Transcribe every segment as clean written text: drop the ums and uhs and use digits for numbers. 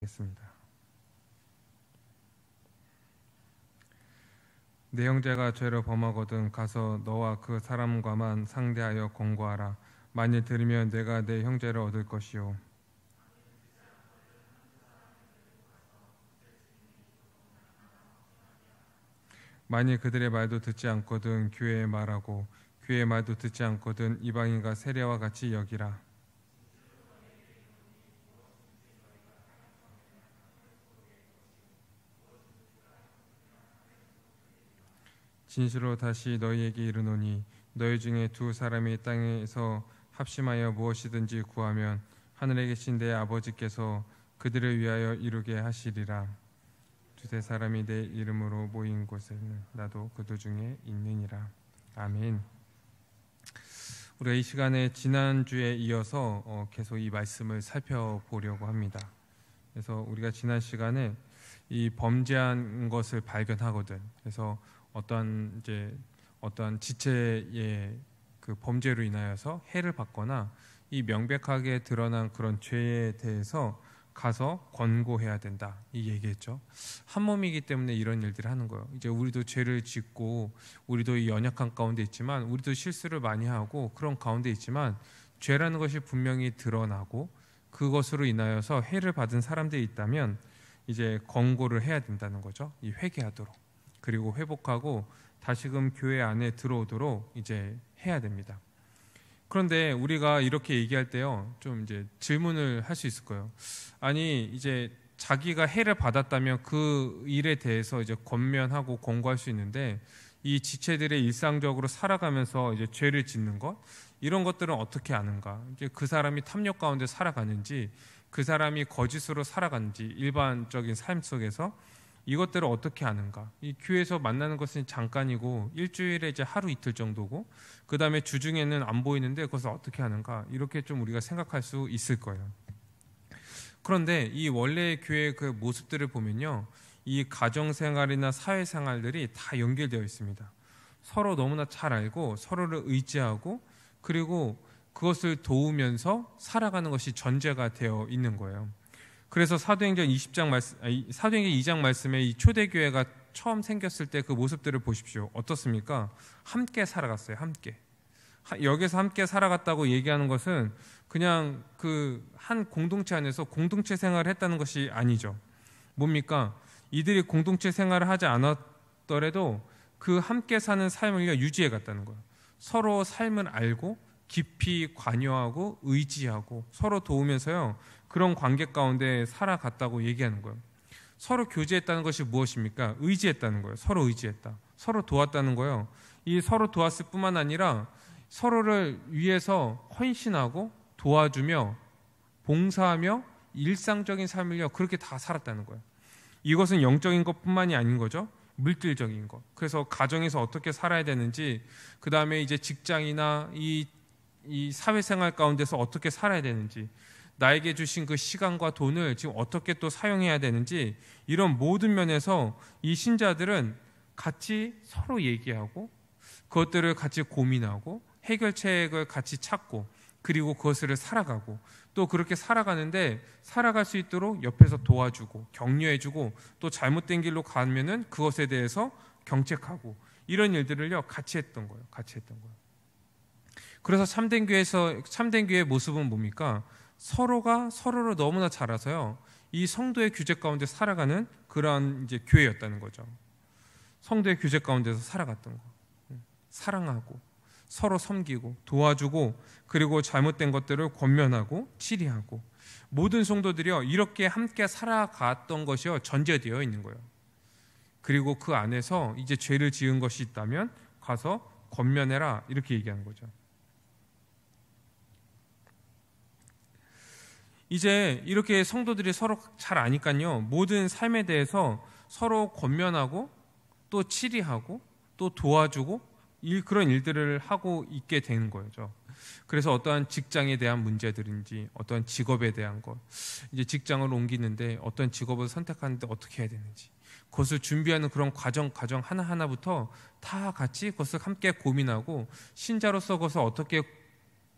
겠습니다. 내 형제가 죄를 범하거든 가서 너와 그 사람과만 상대하여 권고하라. 만일 들으면 내가 내 형제를 얻을 것이요 만일 그들의 말도 듣지 않거든 교회의 말하고 교회의 말도 듣지 않거든 이방인과 세례와 같이 여기라. 진실로 다시 너희에게 이르노니 너희 중에 두 사람이 땅에서 합심하여 무엇이든지 구하면 하늘에 계신 내 아버지께서 그들을 위하여 이루게 하시리라. 두세 사람이 내 이름으로 모인 곳에는 나도 그들 중에 있느니라. 아멘. 우리가 이 시간에 지난주에 이어서 계속 이 말씀을 살펴보려고 합니다. 그래서 우리가 지난 시간에 이 범죄한 것을 발견하거든. 그래서 어떠한 지체의 그 범죄로 인하여서 해를 받거나 이 명백하게 드러난 그런 죄에 대해서 가서 권고해야 된다, 이 얘기했죠. 한 몸이기 때문에 이런 일들을 하는 거예요. 이제 우리도 죄를 짓고 우리도 이 연약한 가운데 있지만 우리도 실수를 많이 하고 그런 가운데 있지만 죄라는 것이 분명히 드러나고 그것으로 인하여서 해를 받은 사람들이 있다면 이제 권고를 해야 된다는 거죠. 이 회개하도록, 그리고 회복하고 다시금 교회 안에 들어오도록 이제 해야 됩니다. 그런데 우리가 이렇게 얘기할 때요, 좀 이제 질문을 할 수 있을 거예요. 아니, 이제 자기가 해를 받았다면 그 일에 대해서 이제 권면하고 권고할 수 있는데 이 지체들의 일상적으로 살아가면서 이제 죄를 짓는 것, 이런 것들은 어떻게 아는가? 이제 그 사람이 탐욕 가운데 살아가는지, 그 사람이 거짓으로 살아가는지, 일반적인 삶 속에서 이것들을 어떻게 아는가? 이 교회에서 만나는 것은 잠깐이고 일주일에 이제 하루 이틀 정도고 그 다음에 주중에는 안 보이는데 그것을 어떻게 아는가? 이렇게 좀 우리가 생각할 수 있을 거예요. 그런데 이 원래 교회의 그 모습들을 보면요, 이 가정생활이나 사회생활들이 다 연결되어 있습니다. 서로 너무나 잘 알고 서로를 의지하고 그리고 그것을 도우면서 살아가는 것이 전제가 되어 있는 거예요. 그래서 사도행전 2장 말씀에 이 초대교회가 처음 생겼을 때 그 모습들을 보십시오. 어떻습니까? 함께 살아갔어요. 함께. 여기서 함께 살아갔다고 얘기하는 것은 그냥 그 한 공동체 안에서 공동체 생활을 했다는 것이 아니죠. 뭡니까? 이들이 공동체 생활을 하지 않았더라도 그 함께 사는 삶을 유지해 갔다는 거예요. 서로 삶을 알고 깊이 관여하고 의지하고 서로 도우면서요, 그런 관계 가운데 살아갔다고 얘기하는 거예요. 서로 교제했다는 것이 무엇입니까? 의지했다는 거예요. 서로 의지했다. 서로 도왔다는 거예요. 이 서로 도왔을 뿐만 아니라 서로를 위해서 헌신하고 도와주며 봉사하며 일상적인 삶을요, 그렇게 다 살았다는 거예요. 이것은 영적인 것뿐만이 아닌 거죠. 물질적인 것. 그래서 가정에서 어떻게 살아야 되는지, 그 다음에 이제 직장이나 이 사회생활 가운데서 어떻게 살아야 되는지, 나에게 주신 그 시간과 돈을 지금 어떻게 또 사용해야 되는지, 이런 모든 면에서 이 신자들은 같이 서로 얘기하고 그것들을 같이 고민하고 해결책을 같이 찾고 그리고 그것을 살아가고 또 그렇게 살아가는데 살아갈 수 있도록 옆에서 도와주고 격려해주고 또 잘못된 길로 가면은 그것에 대해서 경책하고 이런 일들을요 같이 했던 거예요. 그래서 참된 교회의 모습은 뭡니까? 서로가 서로를 너무나 잘 알아서요, 이 성도의 규제 가운데 살아가는 그러한 이제 교회였다는 거죠. 성도의 규제 가운데서 살아갔던 거. 사랑하고 서로 섬기고 도와주고 그리고 잘못된 것들을 권면하고 치리하고, 모든 성도들이요 이렇게 함께 살아갔던 것이요 전제되어 있는 거예요. 그리고 그 안에서 이제 죄를 지은 것이 있다면 가서 권면해라, 이렇게 얘기하는 거죠. 이제 이렇게 성도들이 서로 잘 아니까요, 모든 삶에 대해서 서로 권면하고 또 치리하고 또 도와주고 그런 일들을 하고 있게 되는 거죠. 그래서 어떠한 직장에 대한 문제들인지 어떠한 직업에 대한 것, 이제 직장을 옮기는데 어떤 직업을 선택하는데 어떻게 해야 되는지, 그것을 준비하는 그런 과정 하나하나부터 다 같이 그것을 함께 고민하고 신자로서 그것을 어떻게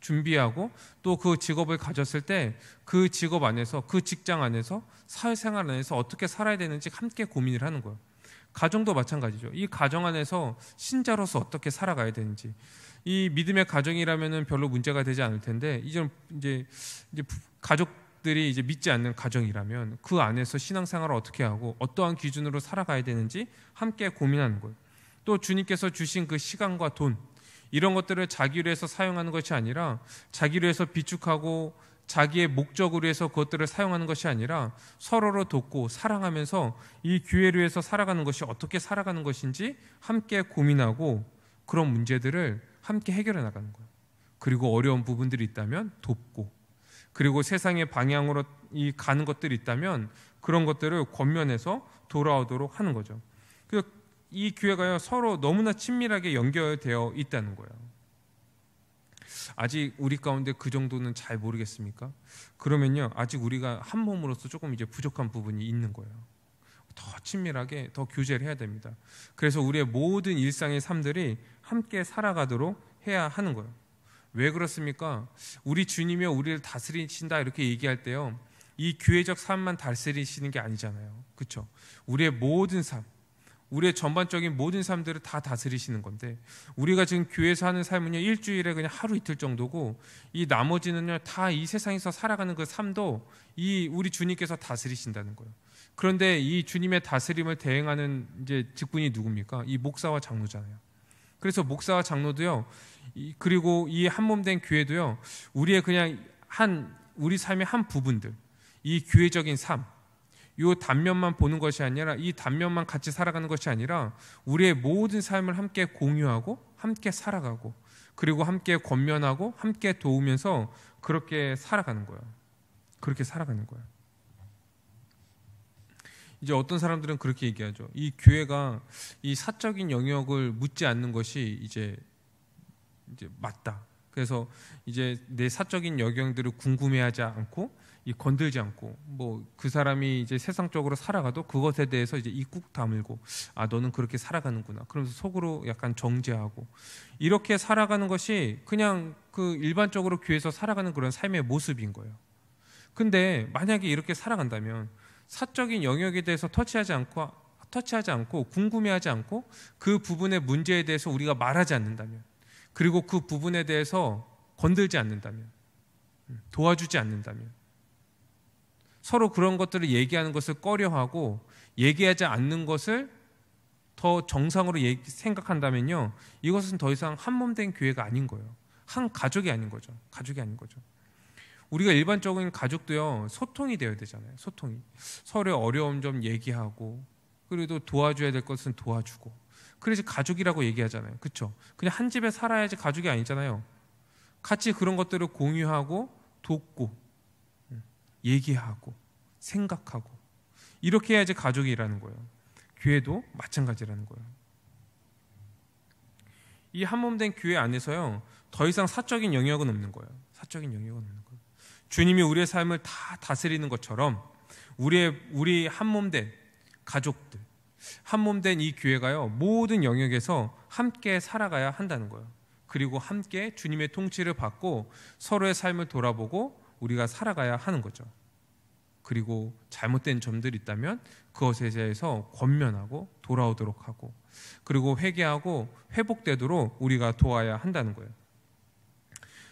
준비하고 또 그 직업을 가졌을 때 그 직업 안에서, 그 직장 안에서, 사회생활 안에서 어떻게 살아야 되는지 함께 고민을 하는 거예요. 가정도 마찬가지죠. 이 가정 안에서 신자로서 어떻게 살아가야 되는지. 이 믿음의 가정이라면은 별로 문제가 되지 않을 텐데, 이제 가족들이 이제 믿지 않는 가정이라면 그 안에서 신앙생활을 어떻게 하고 어떠한 기준으로 살아가야 되는지 함께 고민하는 거예요. 또 주님께서 주신 그 시간과 돈, 이런 것들을 자기를 위해서 사용하는 것이 아니라 자기를 위해서 비축하고 자기의 목적으로 해서 그것들을 사용하는 것이 아니라 서로를 돕고 사랑하면서 이 교회를 위해서 살아가는 것이 어떻게 살아가는 것인지 함께 고민하고 그런 문제들을 함께 해결해 나가는 거예요. 그리고 어려운 부분들이 있다면 돕고, 그리고 세상의 방향으로 가는 것들이 있다면 그런 것들을 권면해서 돌아오도록 하는 거죠. 그래서 이 교회가요, 서로 너무나 친밀하게 연결되어 있다는 거예요. 아직 우리 가운데 그 정도는 잘 모르겠습니까? 그러면요, 아직 우리가 한 몸으로서 조금 이제 부족한 부분이 있는 거예요. 더 친밀하게 더 교제를 해야 됩니다. 그래서 우리의 모든 일상의 삶들이 함께 살아가도록 해야 하는 거예요. 왜 그렇습니까? 우리 주님이 우리를 다스리신다 이렇게 얘기할 때요, 이 교회적 삶만 다스리시는 게 아니잖아요. 그렇죠? 우리의 모든 삶, 우리의 전반적인 모든 삶들을 다 다스리시는 건데, 우리가 지금 교회에서 하는 삶은요, 일주일에 그냥 하루 이틀 정도고, 이 나머지는요 다 이 세상에서 살아가는 그 삶도 이 우리 주님께서 다스리신다는 거예요. 그런데 이 주님의 다스림을 대행하는 이제 직분이 누굽니까? 이 목사와 장로잖아요. 그래서 목사와 장로도요, 그리고 이 한몸된 교회도요, 우리의 그냥 우리 삶의 한 부분들, 이 교회적인 삶, 이 단면만 보는 것이 아니라, 이 단면만 같이 살아가는 것이 아니라 우리의 모든 삶을 함께 공유하고 함께 살아가고, 그리고 함께 권면하고 함께 도우면서 그렇게 살아가는 거예요. 그렇게 살아가는 거예요. 이제 어떤 사람들은 그렇게 얘기하죠. 이 교회가 이 사적인 영역을 묻지 않는 것이 이제 맞다. 그래서 이제 내 사적인 영역들을 궁금해하지 않고 건들지 않고, 뭐 그 사람이 이제 세상적으로 살아가도 그것에 대해서 이제 입국 다물고, 아 너는 그렇게 살아가는구나, 그러면서 속으로 약간 정죄하고, 이렇게 살아가는 것이 그냥 그 일반적으로 교회에서 살아가는 그런 삶의 모습인 거예요. 근데 만약에 이렇게 살아간다면 사적인 영역에 대해서 터치하지 않고 궁금해하지 않고 그 부분의 문제에 대해서 우리가 말하지 않는다면, 그리고 그 부분에 대해서 건들지 않는다면, 도와주지 않는다면, 서로 그런 것들을 얘기하는 것을 꺼려하고 얘기하지 않는 것을 더 정상으로 생각한다면요, 이것은 더 이상 한몸된 교회가 아닌 거예요. 한 가족이 아닌 거죠. 가족이 아닌 거죠. 우리가 일반적인 가족도요, 소통이 되어야 되잖아요. 소통이. 서로의 어려움 좀 얘기하고, 그리고 도와줘야 될 것은 도와주고, 그래서 가족이라고 얘기하잖아요. 그렇죠? 그냥 한 집에 살아야지 가족이 아니잖아요. 같이 그런 것들을 공유하고 돕고 얘기하고 생각하고, 이렇게 해야지 가족이라는 거예요. 교회도 마찬가지라는 거예요. 이 한몸된 교회 안에서요, 더 이상 사적인 영역은 없는 거예요. 사적인 영역은 없는 거예요. 주님이 우리의 삶을 다 다스리는 것처럼 우리 한몸된 가족들, 한몸된 이 교회가요, 모든 영역에서 함께 살아가야 한다는 거예요. 그리고 함께 주님의 통치를 받고 서로의 삶을 돌아보고 우리가 살아가야 하는 거죠. 그리고 잘못된 점들이 있다면 그것에 대해서 권면하고 돌아오도록 하고, 그리고 회개하고 회복되도록 우리가 도와야 한다는 거예요.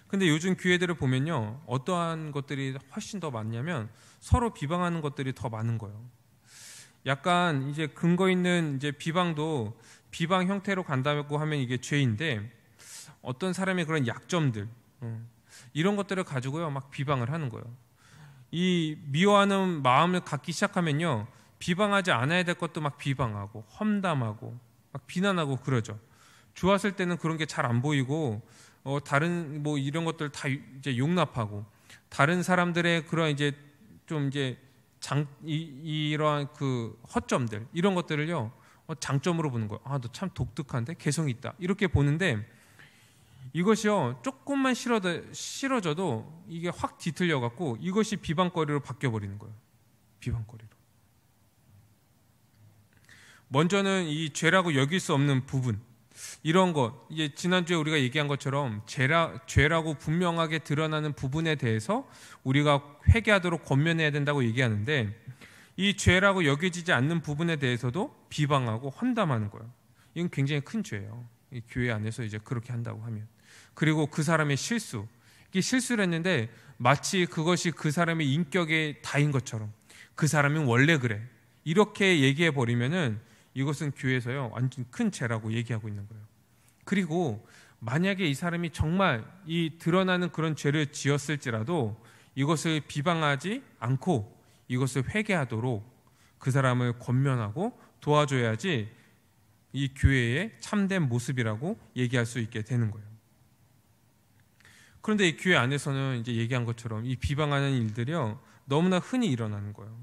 근데 요즘 교회들을 보면요, 어떠한 것들이 훨씬 더 많냐면 서로 비방하는 것들이 더 많은 거예요. 약간 이제 근거 있는 이제 비방도 비방 형태로 간다고 하면 이게 죄인데, 어떤 사람의 그런 약점들, 이런 것들을 가지고요 막 비방을 하는 거예요. 이 미워하는 마음을 갖기 시작하면요, 비방하지 않아야 될 것도 막 비방하고 험담하고 막 비난하고 그러죠. 좋았을 때는 그런 게 잘 안 보이고, 다른 뭐 이런 것들 다 이제 용납하고, 다른 사람들의 그런 이제 좀 이제 이러한 그 허점들, 이런 것들을요 장점으로 보는 거예요. 아, 너 참 독특한데, 개성이 있다, 이렇게 보는데, 이것이요 조금만 싫어져도 이게 확 뒤틀려 갖고 이것이 비방거리로 바뀌어 버리는 거예요. 비방거리로. 먼저는 이 죄라고 여길 수 없는 부분, 이런 것, 이제 지난주에 우리가 얘기한 것처럼 죄라고 분명하게 드러나는 부분에 대해서 우리가 회개하도록 권면해야 된다고 얘기하는데, 이 죄라고 여겨지지 않는 부분에 대해서도 비방하고 험담하는 거예요. 이건 굉장히 큰 죄예요. 이 교회 안에서 이제 그렇게 한다고 하면. 그리고 그 사람의 실수, 이게 실수를 했는데 마치 그것이 그 사람의 인격의 다인 것처럼, 그 사람은 원래 그래, 이렇게 얘기해 버리면은 이것은 교회에서요 완전 큰 죄라고 얘기하고 있는 거예요. 그리고 만약에 이 사람이 정말 이 드러나는 그런 죄를 지었을지라도 이것을 비방하지 않고 이것을 회개하도록 그 사람을 권면하고 도와줘야지 이 교회의 참된 모습이라고 얘기할 수 있게 되는 거예요. 그런데 이 교회 안에서는 이제 얘기한 것처럼 이 비방하는 일들이요 너무나 흔히 일어나는 거예요.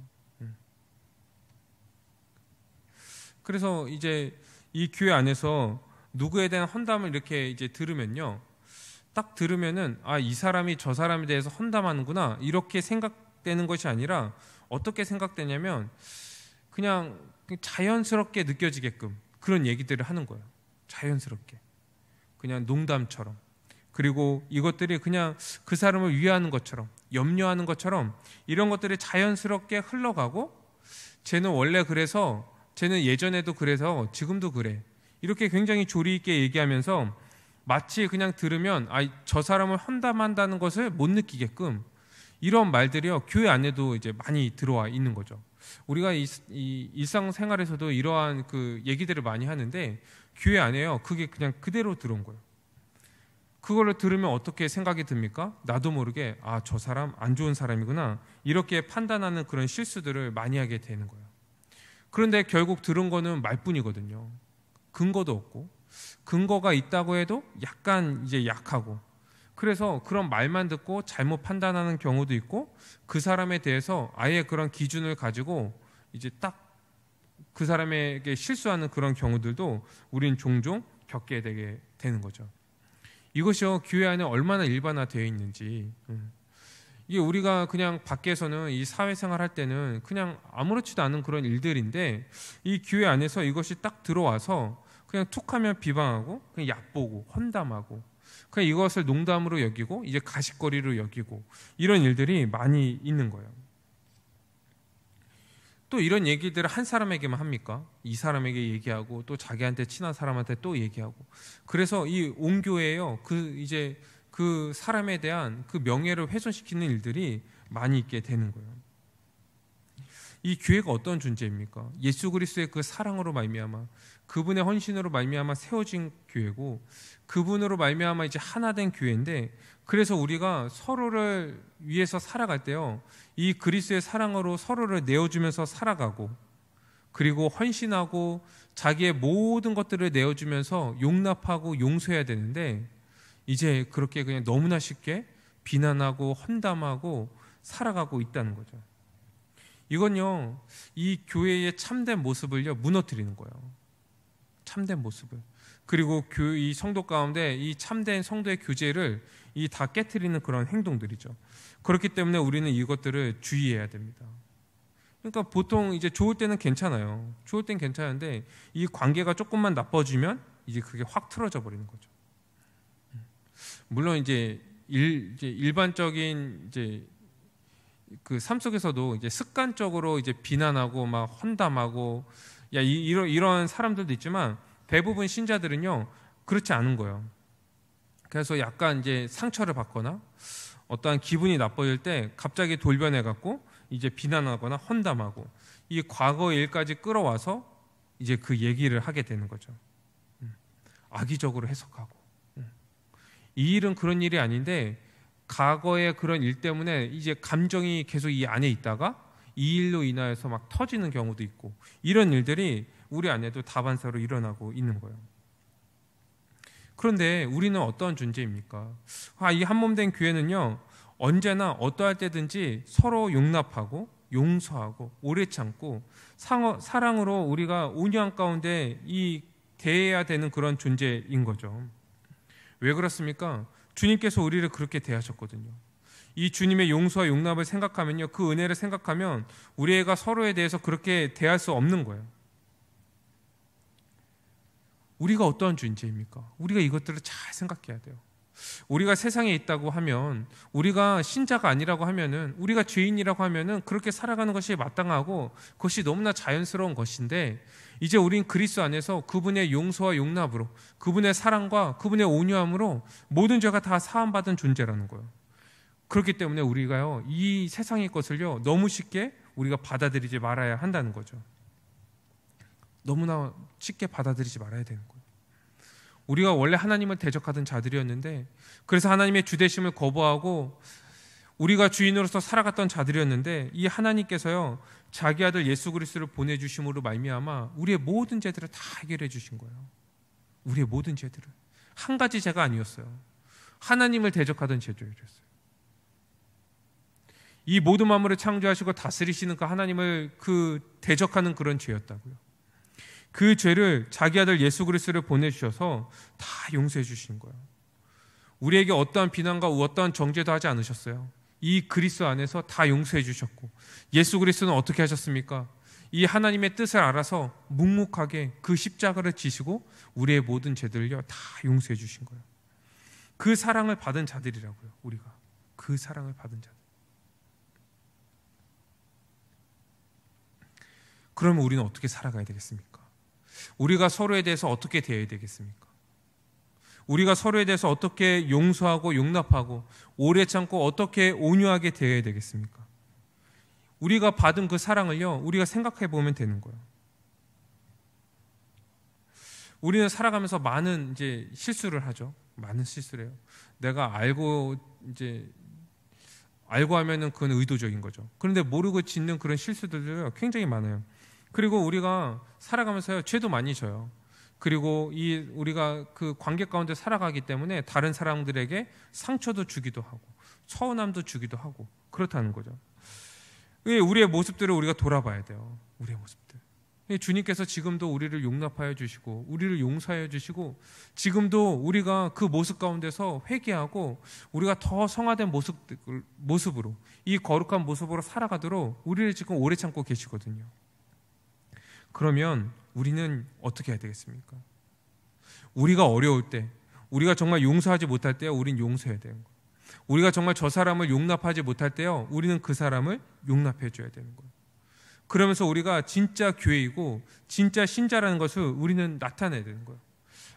그래서 이제 이 교회 안에서 누구에 대한 험담을 이렇게 이제 들으면요, 딱 들으면은 아, 이 사람이 저 사람에 대해서 험담하는구나 이렇게 생각되는 것이 아니라 어떻게 생각되냐면 그냥 자연스럽게 느껴지게끔 그런 얘기들을 하는 거예요. 자연스럽게, 그냥 농담처럼. 그리고 이것들이 그냥 그 사람을 위하는 것처럼, 염려하는 것처럼 이런 것들이 자연스럽게 흘러가고, 쟤는 원래 그래서, 쟤는 예전에도 그래서 지금도 그래, 이렇게 굉장히 조리 있게 얘기하면서 마치 그냥 들으면 아, 저 사람을 험담한다는 것을 못 느끼게끔 이런 말들이요 교회 안에도 이제 많이 들어와 있는 거죠. 우리가 이 일상생활에서도 이러한 그 얘기들을 많이 하는데 교회 안에요 그게 그냥 그대로 들어온 거예요. 그거를 들으면 어떻게 생각이 듭니까? 나도 모르게 아, 저 사람 안 좋은 사람이구나 이렇게 판단하는 그런 실수들을 많이 하게 되는 거예요. 그런데 결국 들은 거는 말뿐이거든요. 근거도 없고, 근거가 있다고 해도 약간 이제 약하고, 그래서 그런 말만 듣고 잘못 판단하는 경우도 있고, 그 사람에 대해서 아예 그런 기준을 가지고 이제 딱 그 사람에게 실수하는 그런 경우들도 우린 종종 겪게 되게 되는 거죠. 이것이요 교회 안에 얼마나 일반화되어 있는지. 이게 우리가 그냥 밖에서는 이 사회생활 할 때는 그냥 아무렇지도 않은 그런 일들인데 이 교회 안에서 이것이 딱 들어와서 그냥 툭하면 비방하고 그냥 얕보고 험담하고 그냥 이것을 농담으로 여기고 이제 가십거리로 여기고 이런 일들이 많이 있는 거예요. 또 이런 얘기들을 한 사람에게만 합니까? 이 사람에게 얘기하고 또 자기한테 친한 사람한테 또 얘기하고, 그래서 이 온 교회에요 그 사람에 대한 그 명예를 훼손시키는 일들이 많이 있게 되는 거예요. 이 교회가 어떤 존재입니까? 예수 그리스도의 그 사랑으로 말미암아, 그분의 헌신으로 말미암아 세워진 교회고, 그분으로 말미암아 이제 하나 된 교회인데, 그래서 우리가 서로를 위해서 살아갈 때요 이 그리스도의 사랑으로 서로를 내어주면서 살아가고, 그리고 헌신하고 자기의 모든 것들을 내어주면서 용납하고 용서해야 되는데, 이제 그렇게 그냥 너무나 쉽게 비난하고 험담하고 살아가고 있다는 거죠. 이건요 이 교회의 참된 모습을요 무너뜨리는 거예요. 참된 모습을. 그리고 이 성도 가운데 이 참된 성도의 교제를 이 다 깨트리는 그런 행동들이죠. 그렇기 때문에 우리는 이것들을 주의해야 됩니다. 그러니까 보통 이제 좋을 때는 괜찮아요. 좋을 땐 괜찮은데 이 관계가 조금만 나빠지면 이제 그게 확 틀어져 버리는 거죠. 물론 이제 일반적인 이제 그 삶 속에서도 이제 습관적으로 이제 비난하고 막 험담하고 이런 사람들도 있지만 대부분 신자들은요 그렇지 않은 거예요. 그래서 약간 이제 상처를 받거나 어떠한 기분이 나빠질 때 갑자기 돌변해 갖고 이제 비난하거나 험담하고 이 과거 일까지 끌어와서 이제 그 얘기를 하게 되는 거죠. 악의적으로 해석하고. 이 일은 그런 일이 아닌데 과거의 그런 일 때문에 이제 감정이 계속 이 안에 있다가 이 일로 인하여서 막 터지는 경우도 있고, 이런 일들이 우리 안에도 다반사로 일어나고 있는 거예요. 그런데 우리는 어떠한 존재입니까? 이 한몸된 교회는요 언제나 어떠할 때든지 서로 용납하고 용서하고 오래 참고 사랑으로 우리가 온유한 가운데 이 대해야 되는 그런 존재인 거죠. 왜 그렇습니까? 주님께서 우리를 그렇게 대하셨거든요. 이 주님의 용서와 용납을 생각하면요, 그 은혜를 생각하면 우리가 서로에 대해서 그렇게 대할 수 없는 거예요. 우리가 어떠한 존재입니까? 우리가 이것들을 잘 생각해야 돼요. 우리가 세상에 있다고 하면, 우리가 신자가 아니라고 하면은, 우리가 죄인이라고 하면은 그렇게 살아가는 것이 마땅하고 그것이 너무나 자연스러운 것인데, 이제 우린 그리스도 안에서 그분의 용서와 용납으로, 그분의 사랑과 그분의 온유함으로 모든 죄가 다 사함받은 존재라는 거예요. 그렇기 때문에 우리가요, 이 세상의 것을요, 너무 쉽게 우리가 받아들이지 말아야 한다는 거죠. 너무나 쉽게 받아들이지 말아야 되는 거예요. 우리가 원래 하나님을 대적하던 자들이었는데, 그래서 하나님의 주되심을 거부하고 우리가 주인으로서 살아갔던 자들이었는데, 이 하나님께서요, 자기 아들 예수 그리스도를 보내주심으로 말미암아 우리의 모든 죄들을 다 해결해 주신 거예요. 우리의 모든 죄들을. 한 가지 죄가 아니었어요. 하나님을 대적하던 죄들이었어요. 이 모든 만물을 창조하시고 다스리시는 그 하나님을 대적하는 그런 죄였다고요. 그 죄를 자기 아들 예수 그리스도를 보내주셔서 다 용서해 주신 거예요. 우리에게 어떠한 비난과 어떠한 정죄도 하지 않으셨어요. 이 그리스도 안에서 다 용서해 주셨고, 예수 그리스도는 어떻게 하셨습니까? 이 하나님의 뜻을 알아서 묵묵하게 그 십자가를 지시고 우리의 모든 죄들을요 다 용서해 주신 거예요. 그 사랑을 받은 자들이라고요. 우리가 그 사랑을 받은 자들. 그러면 우리는 어떻게 살아가야 되겠습니까? 우리가 서로에 대해서 어떻게 대해야 되겠습니까? 우리가 서로에 대해서 어떻게 용서하고 용납하고 오래 참고 어떻게 온유하게 대해야 되겠습니까? 우리가 받은 그 사랑을요, 우리가 생각해 보면 되는 거예요. 우리는 살아가면서 많은 실수를 하죠. 많은 실수를 해요. 내가 알고 하면은 그건 의도적인 거죠. 그런데 모르고 짓는 그런 실수들도 굉장히 많아요. 그리고 우리가 살아가면서요, 죄도 많이 져요. 그리고 우리가 그 관계 가운데 살아가기 때문에 다른 사람들에게 상처도 주기도 하고 서운함도 주기도 하고 그렇다는 거죠. 우리의 모습들을 우리가 돌아봐야 돼요. 우리의 모습들. 주님께서 지금도 우리를 용납하여 주시고 우리를 용서하여 주시고, 지금도 우리가 그 모습 가운데서 회개하고 우리가 더 성화된 모습으로, 이 거룩한 모습으로 살아가도록 우리를 지금 오래 참고 계시거든요. 그러면 우리는 어떻게 해야 되겠습니까? 우리가 어려울 때, 우리가 정말 용서하지 못할 때요, 우리는 용서해야 되는 거예요. 우리가 정말 저 사람을 용납하지 못할 때요, 우리는 그 사람을 용납해 줘야 되는 거예요. 그러면서 우리가 진짜 교회이고 진짜 신자라는 것을 우리는 나타내야 되는 거예요.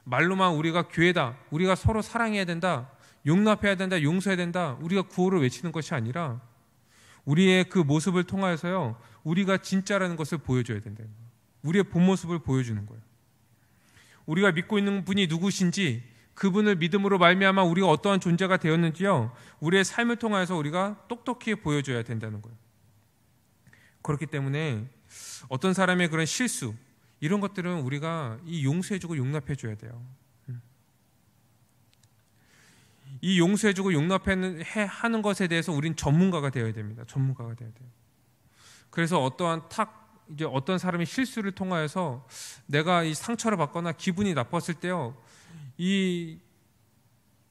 말로만 우리가 교회다, 우리가 서로 사랑해야 된다, 용납해야 된다, 용서해야 된다, 우리가 구호를 외치는 것이 아니라 우리의 그 모습을 통하여서요, 우리가 진짜라는 것을 보여줘야 된다는 거예요. 우리의 본 모습을 보여주는 거예요. 우리가 믿고 있는 분이 누구신지, 그분을 믿음으로 말미암아 우리가 어떠한 존재가 되었는지요, 우리의 삶을 통해서 우리가 똑똑히 보여줘야 된다는 거예요. 그렇기 때문에 어떤 사람의 그런 실수, 이런 것들은 우리가 용서해주고 용납해줘야 돼요. 이 용서해주고 용납하는 것에 대해서 우린 전문가가 되어야 됩니다. 전문가가 되어야 돼요. 그래서 어떤 사람이 실수를 통하여서 내가 이 상처를 받거나 기분이 나빴을 때요,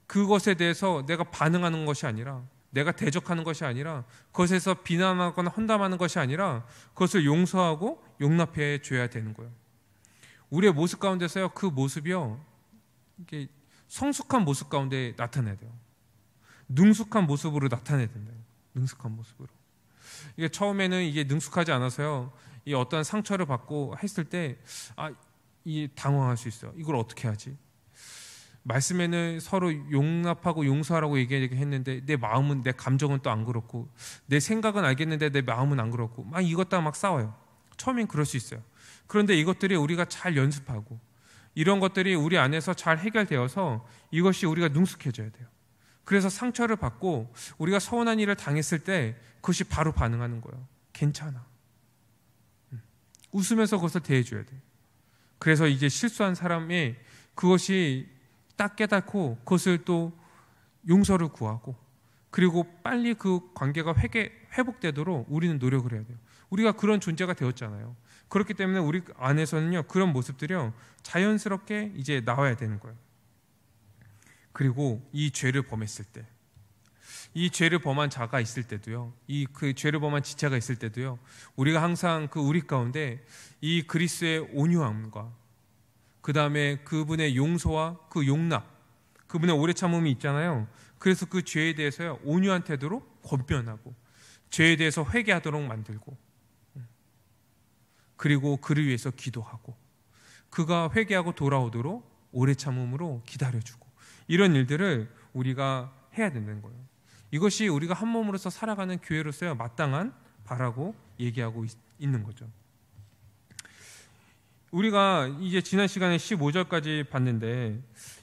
그것에 대해서 내가 반응하는 것이 아니라, 내가 대적하는 것이 아니라, 그것에서 비난하거나 헌담하는 것이 아니라 그것을 용서하고 용납해 줘야 되는 거예요. 우리의 모습 가운데서요, 그 모습이요, 이게 성숙한 모습 가운데 나타내야 돼요. 능숙한 모습으로 나타내야 된다. 능숙한 모습으로. 이게 처음에는 이게 능숙하지 않아서요, 이 어떤 상처를 받고 했을 때 당황할 수 있어요. 이걸 어떻게 하지? 말씀에는 서로 용납하고 용서하라고 얘기했는데 내 마음은, 내 감정은 또 안 그렇고, 내 생각은 알겠는데 내 마음은 안 그렇고, 이것도 막 싸워요. 처음엔 그럴 수 있어요. 그런데 이것들이 우리가 잘 연습하고 이런 것들이 우리 안에서 잘 해결되어서 이것이 우리가 능숙해져야 돼요. 그래서 상처를 받고 우리가 서운한 일을 당했을 때 그것이 바로 반응하는 거예요. 괜찮아. 웃으면서 그것을 대해줘야 돼요. 그래서 이제 실수한 사람이 그것이 딱 깨닫고 그것을 또 용서를 구하고, 그리고 빨리 그 관계가 회복되도록 우리는 노력을 해야 돼요. 우리가 그런 존재가 되었잖아요. 그렇기 때문에 우리 안에서는요, 그런 모습들이요, 자연스럽게 이제 나와야 되는 거예요. 그리고 이 죄를 범했을 때, 이 죄를 범한 자가 있을 때도요, 그 죄를 범한 지체가 있을 때도요, 우리가 항상 우리 가운데 이 그리스도의 온유함과 그 다음에 그분의 용서와 그 용납, 그분의 오래 참음이 있잖아요. 그래서 그 죄에 대해서요 온유한 태도로 권면하고 죄에 대해서 회개하도록 만들고, 그리고 그를 위해서 기도하고 그가 회개하고 돌아오도록 오래 참음으로 기다려주고, 이런 일들을 우리가 해야 된다는 거예요. 이것이 우리가 한 몸으로서 살아가는 교회로서야 마땅한 바라고 얘기하고 있는 거죠. 우리가 이제 지난 시간에 15절까지 봤는데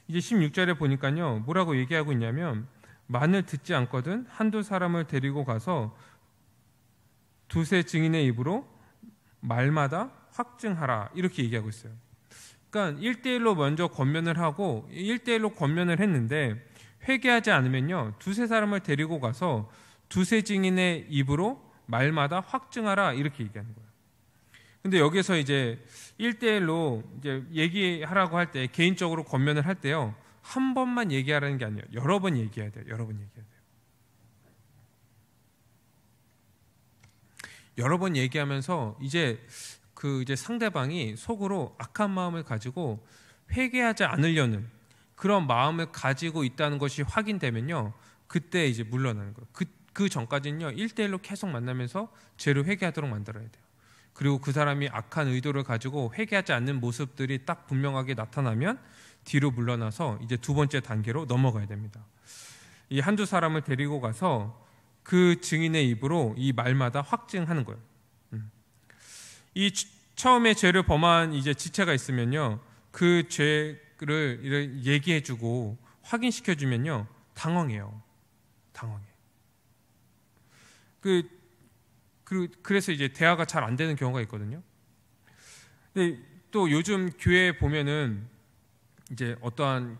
이제 16절에 보니까요 뭐라고 얘기하고 있냐면, 만일 듣지 않거든 한두 사람을 데리고 가서 두세 증인의 입으로 말마다 확증하라, 이렇게 얘기하고 있어요. 그러니까 1대1로 먼저 권면을 하고 1대1로 권면을 했는데 회개하지 않으면요 두세 사람을 데리고 가서 두세 증인의 입으로 말마다 확증하라, 이렇게 얘기하는 거예요. 근데 여기서 이제 1대1로 이제 얘기하라고 할 때, 개인적으로 권면을 할 때요 한 번만 얘기하라는 게 아니에요. 여러 번 얘기해야 돼요. 여러 번 얘기해야 돼요. 여러 번 얘기하면서 이제 이제 상대방이 속으로 악한 마음을 가지고 회개하지 않으려는 그런 마음을 가지고 있다는 것이 확인되면요 그때 이제 물러나는 거예요. 그 전까지는요 1대1로 계속 만나면서 죄를 회개하도록 만들어야 돼요. 그리고 그 사람이 악한 의도를 가지고 회개하지 않는 모습들이 딱 분명하게 나타나면 뒤로 물러나서 이제 두 번째 단계로 넘어가야 됩니다. 이 한두 사람을 데리고 가서 그 증인의 입으로 이 말마다 확증하는 거예요. 이 처음에 죄를 범한 이제 지체가 있으면요 그 죄를 얘기해주고 확인시켜주면요 당황해요. 그래서 이제 대화가 잘 안 되는 경우가 있거든요. 근데 또 요즘 교회에 보면은 이제 어떠한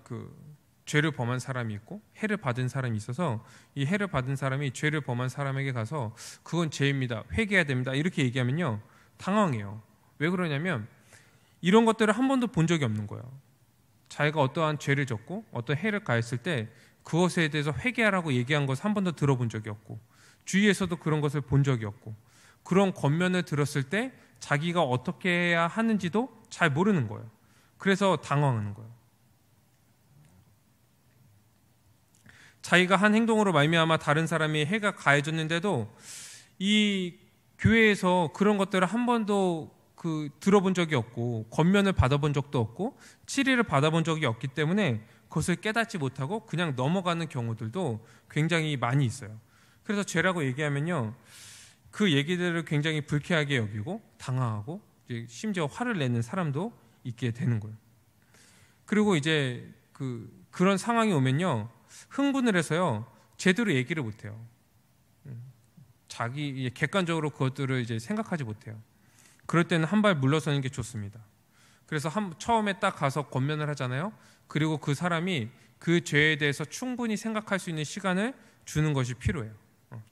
죄를 범한 사람이 있고 해를 받은 사람이 있어서, 이 해를 받은 사람이 죄를 범한 사람에게 가서 그건 죄입니다, 회개해야 됩니다, 이렇게 얘기하면요 당황해요. 왜 그러냐면 이런 것들을 한 번도 본 적이 없는 거예요. 자기가 어떠한 죄를 졌고 어떤 해를 가했을 때 그것에 대해서 회개하라고 얘기한 것을 한 번도 들어본 적이 없고, 주위에서도 그런 것을 본 적이 없고, 그런 권면을 들었을 때 자기가 어떻게 해야 하는지도 잘 모르는 거예요. 그래서 당황하는 거예요. 자기가 한 행동으로 말미암아 다른 사람이 해가 가해졌는데도 이 교회에서 그런 것들을 한 번도 들어본 적이 없고 권면을 받아본 적도 없고 치리를 받아본 적이 없기 때문에 그것을 깨닫지 못하고 그냥 넘어가는 경우들도 굉장히 많이 있어요. 그래서 죄라고 얘기하면요 그 얘기들을 굉장히 불쾌하게 여기고 당황하고 심지어 화를 내는 사람도 있게 되는 거예요. 그리고 이제 그런 상황이 오면요 흥분을 해서요 제대로 얘기를 못해요. 자기 객관적으로 그것들을 이제 생각하지 못해요. 그럴 때는 한 발 물러서는 게 좋습니다. 그래서 처음에 딱 가서 권면을 하잖아요. 그리고 그 사람이 그 죄에 대해서 충분히 생각할 수 있는 시간을 주는 것이 필요해요.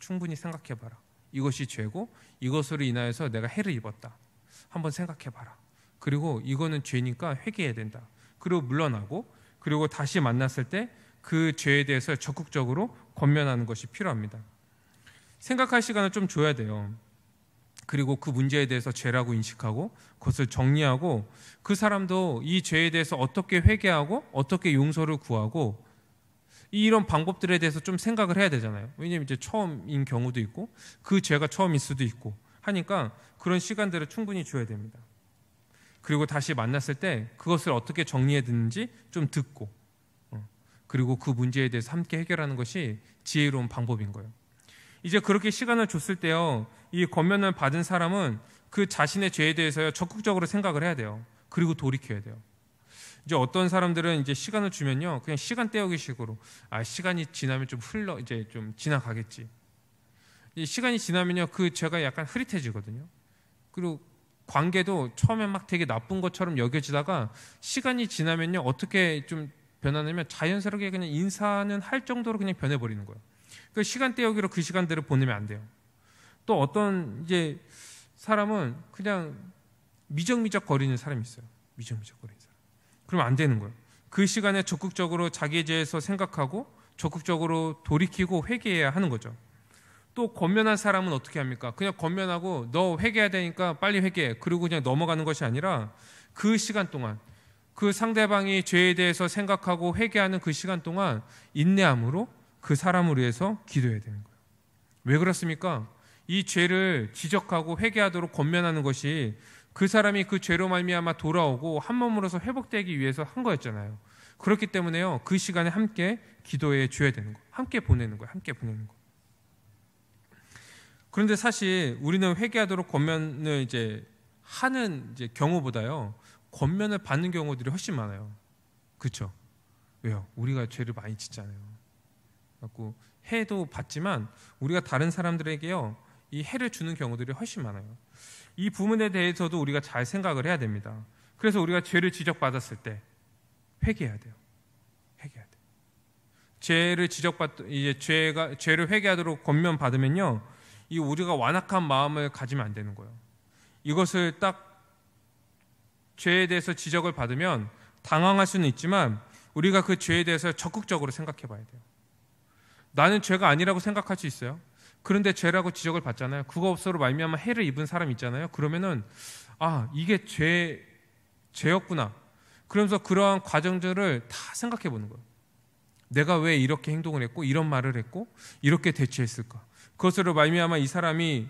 충분히 생각해봐라. 이것이 죄고 이것으로 인하여서 내가 해를 입었다. 한번 생각해봐라. 그리고 이거는 죄니까 회개해야 된다. 그리고 물러나고, 그리고 다시 만났을 때 그 죄에 대해서 적극적으로 권면하는 것이 필요합니다. 생각할 시간을 좀 줘야 돼요. 그리고 그 문제에 대해서 죄라고 인식하고 그것을 정리하고, 그 사람도 이 죄에 대해서 어떻게 회개하고 어떻게 용서를 구하고 이런 방법들에 대해서 좀 생각을 해야 되잖아요. 왜냐하면 이제 처음인 경우도 있고 그 죄가 처음일 수도 있고 하니까 그런 시간들을 충분히 줘야 됩니다. 그리고 다시 만났을 때 그것을 어떻게 정리해야 되는지 좀 듣고, 그리고 그 문제에 대해서 함께 해결하는 것이 지혜로운 방법인 거예요. 이제 그렇게 시간을 줬을 때요 이 권면을 받은 사람은 그 자신의 죄에 대해서 적극적으로 생각을 해야 돼요. 그리고 돌이켜야 돼요. 이제 어떤 사람들은 이제 시간을 주면요 그냥 시간 때우기 식으로 시간이 지나면 좀 이제 좀 지나가겠지. 이 시간이 지나면요 그 죄가 약간 흐릿해지거든요. 그리고 관계도 처음에 막 되게 나쁜 것처럼 여겨지다가 시간이 지나면요 어떻게 좀 변하냐면 자연스럽게 그냥 인사는 할 정도로 그냥 변해버리는 거예요. 그 시간 때우기로 그 시간들을 보내면 안 돼요. 또 어떤 이제 사람은 그냥 미적미적 거리는 사람이 있어요. 미적미적 거리는 사람. 그러면 안 되는 거예요. 그 시간에 적극적으로 자기에 대해서 생각하고 적극적으로 돌이키고 회개해야 하는 거죠. 또 권면한 사람은 어떻게 합니까? 그냥 권면하고 너 회개해야 되니까 빨리 회개해. 그리고 그냥 넘어가는 것이 아니라 그 시간 동안 그 상대방이 죄에 대해서 생각하고 회개하는 그 시간 동안 인내함으로 그 사람을 위해서 기도해야 되는 거예요. 왜 그렇습니까? 이 죄를 지적하고 회개하도록 권면하는 것이 그 사람이 그 죄로 말미암아 돌아오고 한 몸으로서 회복되기 위해서 한 거였잖아요. 그렇기 때문에요, 그 시간에 함께 기도해 줘야 되는 거예요. 함께 보내는 거예요. 함께 보내는 거예요. 그런데 사실 우리는 회개하도록 권면을 하는 경우보다요, 권면을 받는 경우들이 훨씬 많아요. 그렇죠? 왜요? 우리가 죄를 많이 짓잖아요. 그래서 해도 받지만 우리가 다른 사람들에게요, 이 해를 주는 경우들이 훨씬 많아요. 이 부분에 대해서도 우리가 잘 생각을 해야 됩니다. 그래서 우리가 죄를 지적받았을 때 회개해야 돼요. 회개해야 돼요. 죄를 회개하도록 권면 받으면요, 이 우리가 완악한 마음을 가지면 안 되는 거예요. 이것을 딱 죄에 대해서 지적을 받으면 당황할 수는 있지만 우리가 그 죄에 대해서 적극적으로 생각해 봐야 돼요. 나는 죄가 아니라고 생각할 수 있어요. 그런데 죄라고 지적을 받잖아요. 그거 없어로 말미암아 해를 입은 사람 있잖아요. 그러면은 이게 죄였구나. 그러면서 그러한 과정들을 다 생각해 보는 거예요. 내가 왜 이렇게 행동을 했고 이런 말을 했고 이렇게 대처했을까? 그것으로 말미암아 이 사람이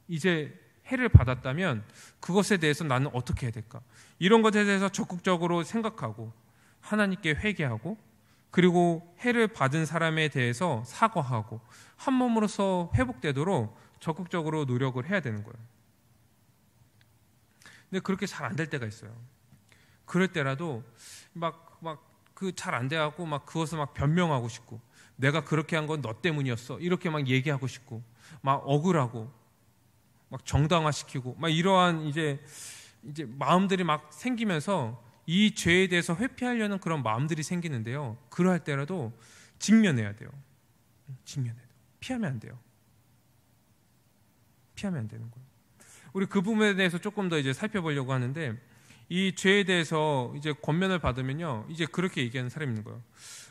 이제 해를 받았다면 그것에 대해서 나는 어떻게 해야 될까? 이런 것에 대해서 적극적으로 생각하고 하나님께 회개하고 그리고 해를 받은 사람에 대해서 사과하고 한 몸으로서 회복되도록 적극적으로 노력을 해야 되는 거예요. 근데 그렇게 잘 안 될 때가 있어요. 그럴 때라도 잘 안 돼하고 그것을 변명하고 싶고 내가 그렇게 한 건 너 때문이었어 이렇게 얘기하고 싶고 억울하고 정당화시키고 이러한 이제 마음들이 생기면서 이 죄에 대해서 회피하려는 그런 마음들이 생기는데요. 그러할 때라도 직면해야 돼요. 직면해야 돼요. 피하면 안 돼요. 피하면 안 되는 거예요. 우리 그 부분에 대해서 조금 더 살펴보려고 하는데 이 죄에 대해서 권면을 받으면요, 그렇게 얘기하는 사람이 있는 거예요.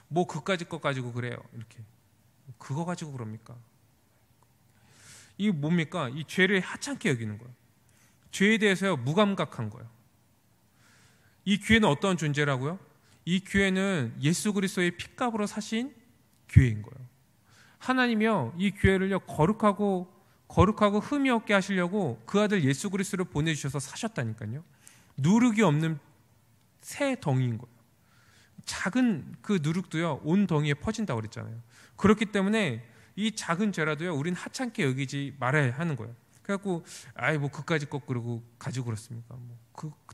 뭐 그까짓 거 가지고 그래요. 이렇게 그거 가지고 그럽니까? 이 뭡니까? 이 죄를 하찮게 여기는 거예요. 죄에 대해서요 무감각한 거예요. 이 교회는 어떤 존재라고요? 이 교회는 예수 그리스도의 핏값으로 사신 교회인 거예요. 하나님이요 이 교회를요 거룩하고 흠이 없게 하시려고 그 아들 예수 그리스도를 보내주셔서 사셨다니까요. 누룩이 없는 새 덩이인 거예요. 작은 그 누룩도요 온 덩이에 퍼진다고 그랬잖아요. 그렇기 때문에 이 작은 죄라도요 우린 하찮게 여기지 말아야 하는 거예요. 그래갖고 뭐 그까짓 것 그러고 가지고 그렇습니까?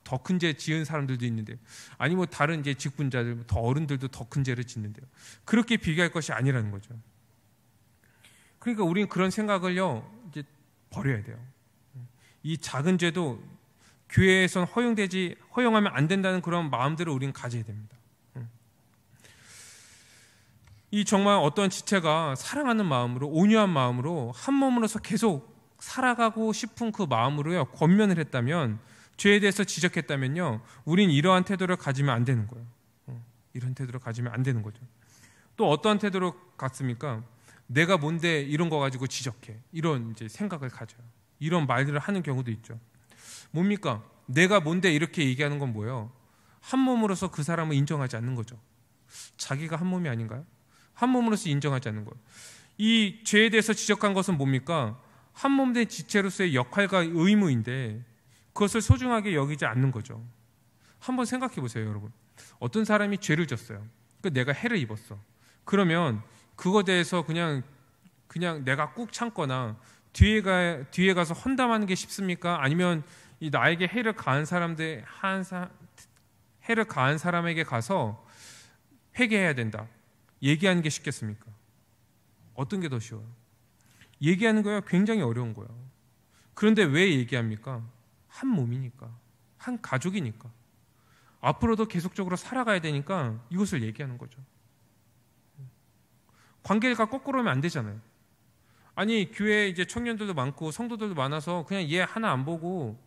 더 큰 죄 지은 사람들도 있는데, 아니 다른 직분자들, 더 어른들도 더 큰 죄를 짓는데요. 그렇게 비교할 것이 아니라는 거죠. 그러니까 우리는 그런 생각을요 버려야 돼요. 이 작은 죄도 교회에선 허용하면 안 된다는 그런 마음들을 우리는 가져야 됩니다. 이 정말 어떤 지체가 사랑하는 마음으로 온유한 마음으로 한 몸으로서 계속 살아가고 싶은 그 마음으로요 권면을 했다면, 죄에 대해서 지적했다면요, 우린 이러한 태도를 가지면 안 되는 거예요. 이런 태도를 가지면 안 되는 거죠. 또 어떠한 태도로 갖습니까? 내가 뭔데 이런 거 가지고 지적해, 이런 생각을 가져요. 이런 말들을 하는 경우도 있죠. 뭡니까? 내가 뭔데 이렇게 얘기하는 건 뭐예요? 한 몸으로서 그 사람을 인정하지 않는 거죠. 자기가 한 몸이 아닌가요? 한 몸으로서 인정하지 않는 거예요. 이 죄에 대해서 지적한 것은 뭡니까? 한 몸 된 지체로서의 역할과 의무인데 그것을 소중하게 여기지 않는 거죠. 한번 생각해 보세요, 여러분. 어떤 사람이 죄를 졌어요. 내가 해를 입었어. 그러면 그거에 대해서 그냥 내가 꾹 참거나 뒤에 가서 헌담하는 게 쉽습니까? 아니면 이 나에게 해를 가한 사람에게 가서 회개해야 된다, 얘기하는 게 쉽겠습니까? 어떤 게 더 쉬워요? 얘기하는 거요 굉장히 어려운 거예요. 그런데 왜 얘기합니까? 한 몸이니까, 한 가족이니까, 앞으로도 계속적으로 살아가야 되니까 이것을 얘기하는 거죠. 관계가 거꾸로 하면 안 되잖아요. 아니 교회에 청년들도 많고 성도들도 많아서 그냥 얘 하나 안 보고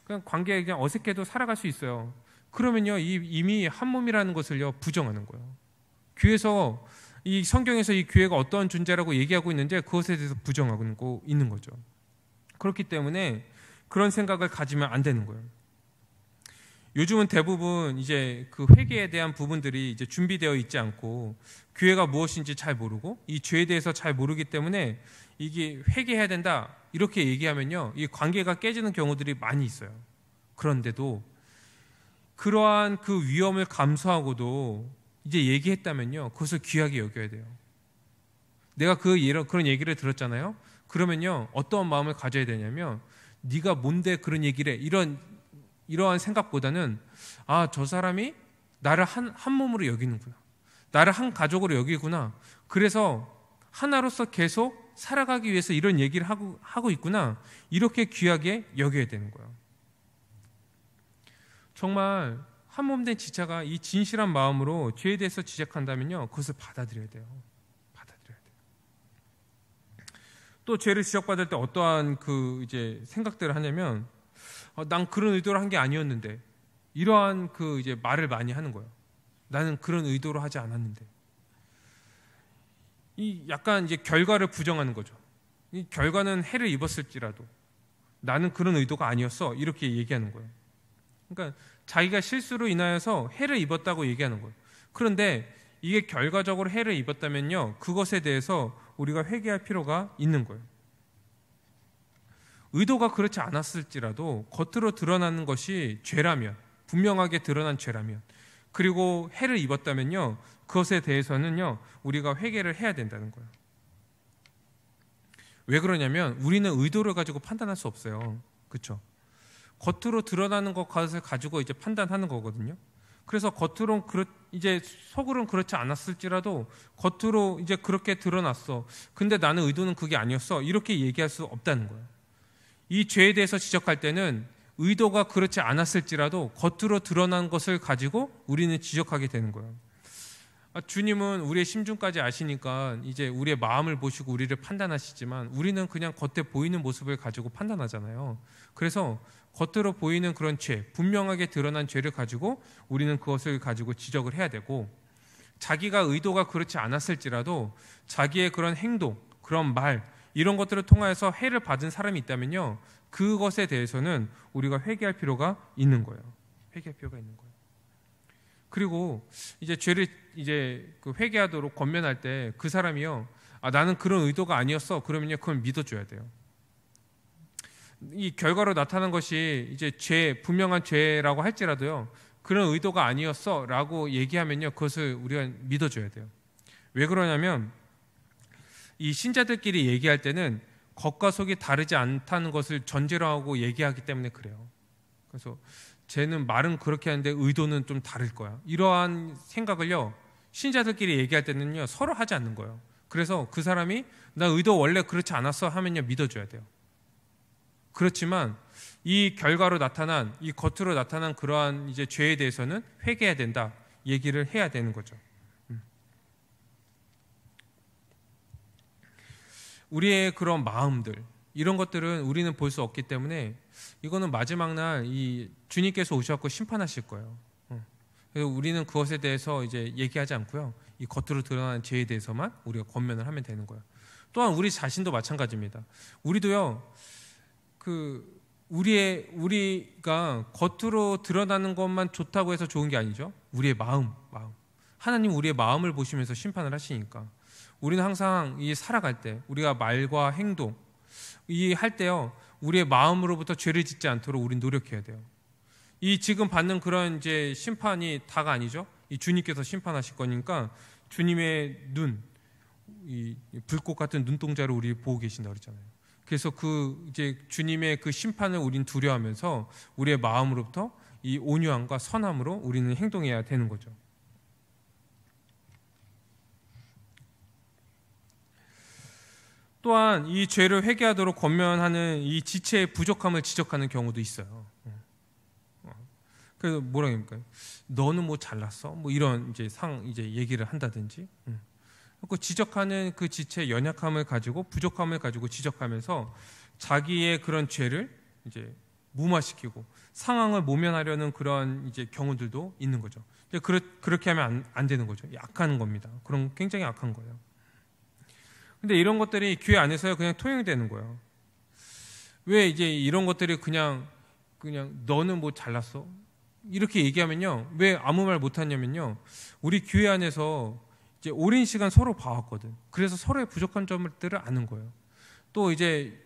그냥 관계에 그냥 어색해도 살아갈 수 있어요. 그러면요 이미 한 몸이라는 것을요 부정하는 거예요. 교회에서 이 성경에서 이 교회가 어떠한 존재라고 얘기하고 있는지 그것에 대해서 부정하고 있는 거죠. 그렇기 때문에 그런 생각을 가지면 안 되는 거예요. 요즘은 대부분 이제 그 회개에 대한 부분들이 이제 준비되어 있지 않고 교회가 무엇인지 잘 모르고 이 죄에 대해서 잘 모르기 때문에 이게 회개해야 된다 이렇게 얘기하면요, 이 관계가 깨지는 경우들이 많이 있어요. 그런데도 그러한 그 위험을 감수하고도 이제 얘기했다면요, 그것을 귀하게 여겨야 돼요. 내가 그런 얘기를 들었잖아요. 그러면요, 어떠한 마음을 가져야 되냐면, 네가 뭔데 그런 얘기를 해, 이러한 생각보다는 저 사람이 나를 한 몸으로 여기는구나, 나를 한 가족으로 여기구나, 그래서 하나로서 계속 살아가기 위해서 이런 얘기를 하고 있구나, 이렇게 귀하게 여겨야 되는 거예요. 정말 한 몸 된 지체가 이 진실한 마음으로 죄에 대해서 지적한다면요, 그것을 받아들여야 돼요. 또 죄를 지적받을 때 어떠한 그 이제 생각들을 하냐면, 난 그런 의도로 한 게 아니었는데, 이러한 그 이제 말을 많이 하는 거예요. 나는 그런 의도로 하지 않았는데. 이 약간 이제 결과를 부정하는 거죠. 이 결과는 해를 입었을지라도 나는 그런 의도가 아니었어, 이렇게 얘기하는 거예요. 그러니까 자기가 실수로 인하여서 해를 입었다고 얘기하는 거예요. 그런데 이게 결과적으로 해를 입었다면요, 그것에 대해서 우리가 회개할 필요가 있는 거예요. 의도가 그렇지 않았을지라도 겉으로 드러나는 것이 죄라면, 분명하게 드러난 죄라면, 그리고 해를 입었다면요, 그것에 대해서는요, 우리가 회개를 해야 된다는 거예요. 왜 그러냐면 우리는 의도를 가지고 판단할 수 없어요. 그렇죠? 겉으로 드러나는 것을 가지고 이제 판단하는 거거든요. 그래서 겉으로는 이제 속으로는 그렇지 않았을지라도 겉으로 이제 그렇게 드러났어. 근데 나는 의도는 그게 아니었어, 이렇게 얘기할 수 없다는 거예요. 이 죄에 대해서 지적할 때는 의도가 그렇지 않았을지라도 겉으로 드러난 것을 가지고 우리는 지적하게 되는 거예요. 주님은 우리의 심중까지 아시니까 이제 우리의 마음을 보시고 우리를 판단하시지만, 우리는 그냥 겉에 보이는 모습을 가지고 판단하잖아요. 그래서 겉으로 보이는 그런 죄, 분명하게 드러난 죄를 가지고 우리는 그것을 가지고 지적을 해야 되고, 자기가 의도가 그렇지 않았을지라도 자기의 그런 행동, 그런 말, 이런 것들을 통하여서 해를 받은 사람이 있다면요, 그것에 대해서는 우리가 회개할 필요가 있는 거예요. 회개할 필요가 있는 거예요. 그리고 이제 죄를 이제 그 회개하도록 권면할 때 그 사람이요, 나는 그런 의도가 아니었어, 그러면요, 그걸 믿어줘야 돼요. 이 결과로 나타난 것이 이제 분명한 죄라고 할지라도요, 그런 의도가 아니었어라고 얘기하면요, 그것을 우리가 믿어줘야 돼요. 왜 그러냐면 이 신자들끼리 얘기할 때는 겉과 속이 다르지 않다는 것을 전제로 하고 얘기하기 때문에 그래요. 그래서 쟤는 말은 그렇게 하는데 의도는 좀 다를 거야, 이러한 생각을요, 신자들끼리 얘기할 때는요, 서로 하지 않는 거예요. 그래서 그 사람이 나 의도 원래 그렇지 않았어 하면요, 믿어줘야 돼요. 그렇지만 이 결과로 나타난, 이 겉으로 나타난 그러한 이제 죄에 대해서는 회개해야 된다, 얘기를 해야 되는 거죠. 우리의 그런 마음들, 이런 것들은 우리는 볼 수 없기 때문에 이거는 마지막 날 이 주님께서 오셔서 심판하실 거예요. 그래서 우리는 그것에 대해서 이제 얘기하지 않고요, 이 겉으로 드러나는 죄에 대해서만 우리가 권면을 하면 되는 거예요. 또한 우리 자신도 마찬가지입니다. 우리도요, 우리가 겉으로 드러나는 것만 좋다고 해서 좋은 게 아니죠. 우리의 마음. 하나님 우리의 마음을 보시면서 심판을 하시니까 우리는 항상 이 살아갈 때 우리가 말과 행동 이 할 때요, 우리의 마음으로부터 죄를 짓지 않도록 우리는 노력해야 돼요. 이 지금 받는 그런 이제 심판이 다가 아니죠. 이 주님께서 심판하실 거니까 주님의 눈, 이 불꽃 같은 눈동자로 우리 보고 계신다 그랬잖아요. 그래서 그 이제 주님의 그 심판을 우리는 두려워하면서 우리의 마음으로부터 이 온유함과 선함으로 우리는 행동해야 되는 거죠. 또한 이 죄를 회개하도록 권면하는 이 지체의 부족함을 지적하는 경우도 있어요. 그래서 뭐라 합니까? 너는 뭐 잘났어? 뭐 이런 이제 얘기를 한다든지. 그 지적하는 그 지체의 연약함을 가지고, 부족함을 가지고 지적하면서 자기의 그런 죄를 이제 무마시키고 상황을 모면하려는 그런 이제 경우들도 있는 거죠. 그렇게 하면 안 되는 거죠. 약한 겁니다. 그럼 굉장히 약한 거예요. 근데 이런 것들이 교회 안에서 그냥 통용되는 거예요. 왜 이제 이런 것들이 그냥 너는 뭐 잘났어? 이렇게 얘기하면요, 왜 아무 말 못하냐면요, 우리 교회 안에서 이제 오랜 시간 서로 봐왔거든. 그래서 서로의 부족한 점들을 아는 거예요. 또 이제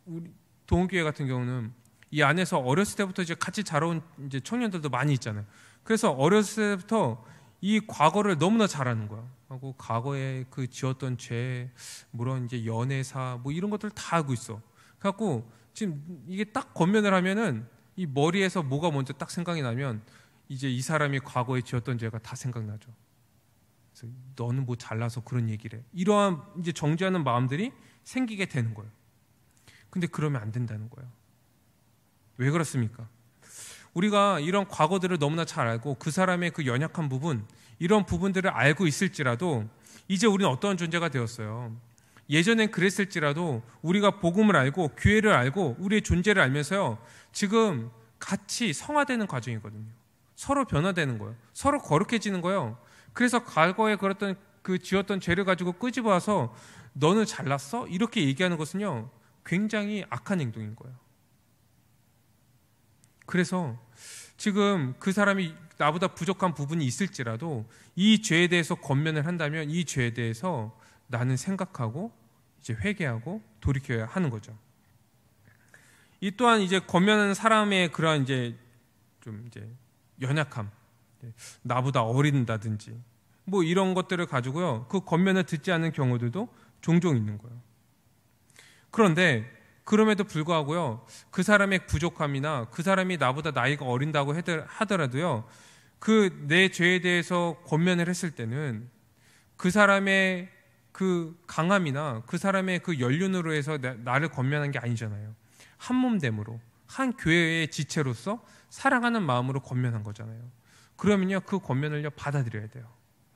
우리 동원교회 같은 경우는 이 안에서 어렸을 때부터 이제 같이 자라온 이제 청년들도 많이 있잖아요. 그래서 어렸을 때부터 이 과거를 너무나 잘 아는 거야. 하고 과거에 그 지었던 죄, 물론 이제 연애사 뭐 이런 것들 다 알고 있어. 그래갖고 지금 이게 딱 권면을 하면은 이 머리에서 뭐가 먼저 딱 생각이 나면 이제 이 사람이 과거에 지었던 죄가 다 생각나죠. 그래서 너는 뭐 잘나서 그런 얘기를 해. 이러한 이제 정죄하는 마음들이 생기게 되는 거예요. 근데 그러면 안 된다는 거예요. 왜 그렇습니까? 우리가 이런 과거들을 너무나 잘 알고 그 사람의 그 연약한 부분, 이런 부분들을 알고 있을지라도 이제 우리는 어떠한 존재가 되었어요. 예전엔 그랬을지라도 우리가 복음을 알고 교회를 알고 우리의 존재를 알면서요, 지금 같이 성화되는 과정이거든요. 서로 변화되는 거예요. 서로 거룩해지는 거예요. 그래서 과거에 그랬던 그 지었던 죄를 가지고 끄집어와서 너는 잘났어? 이렇게 얘기하는 것은요, 굉장히 악한 행동인 거예요. 그래서 지금 그 사람이 나보다 부족한 부분이 있을지라도 이 죄에 대해서 권면을 한다면 이 죄에 대해서 나는 생각하고 이제 회개하고 돌이켜야 하는 거죠. 이 또한 이제 권면하는 사람의 그러한 이제 좀 이제 연약함, 나보다 어린다든지 뭐 이런 것들을 가지고요, 그 권면을 듣지 않는 경우들도 종종 있는 거예요. 그런데 그럼에도 불구하고요, 그 사람의 부족함이나 그 사람이 나보다 나이가 어린다고 하더라도요, 그 내 죄에 대해서 권면을 했을 때는 그 사람의 그 강함이나 그 사람의 그 연륜으로 해서 나를 권면한 게 아니잖아요. 한 몸됨으로, 한 교회의 지체로서 사랑하는 마음으로 권면한 거잖아요. 그러면요, 그 권면을요 받아들여야 돼요.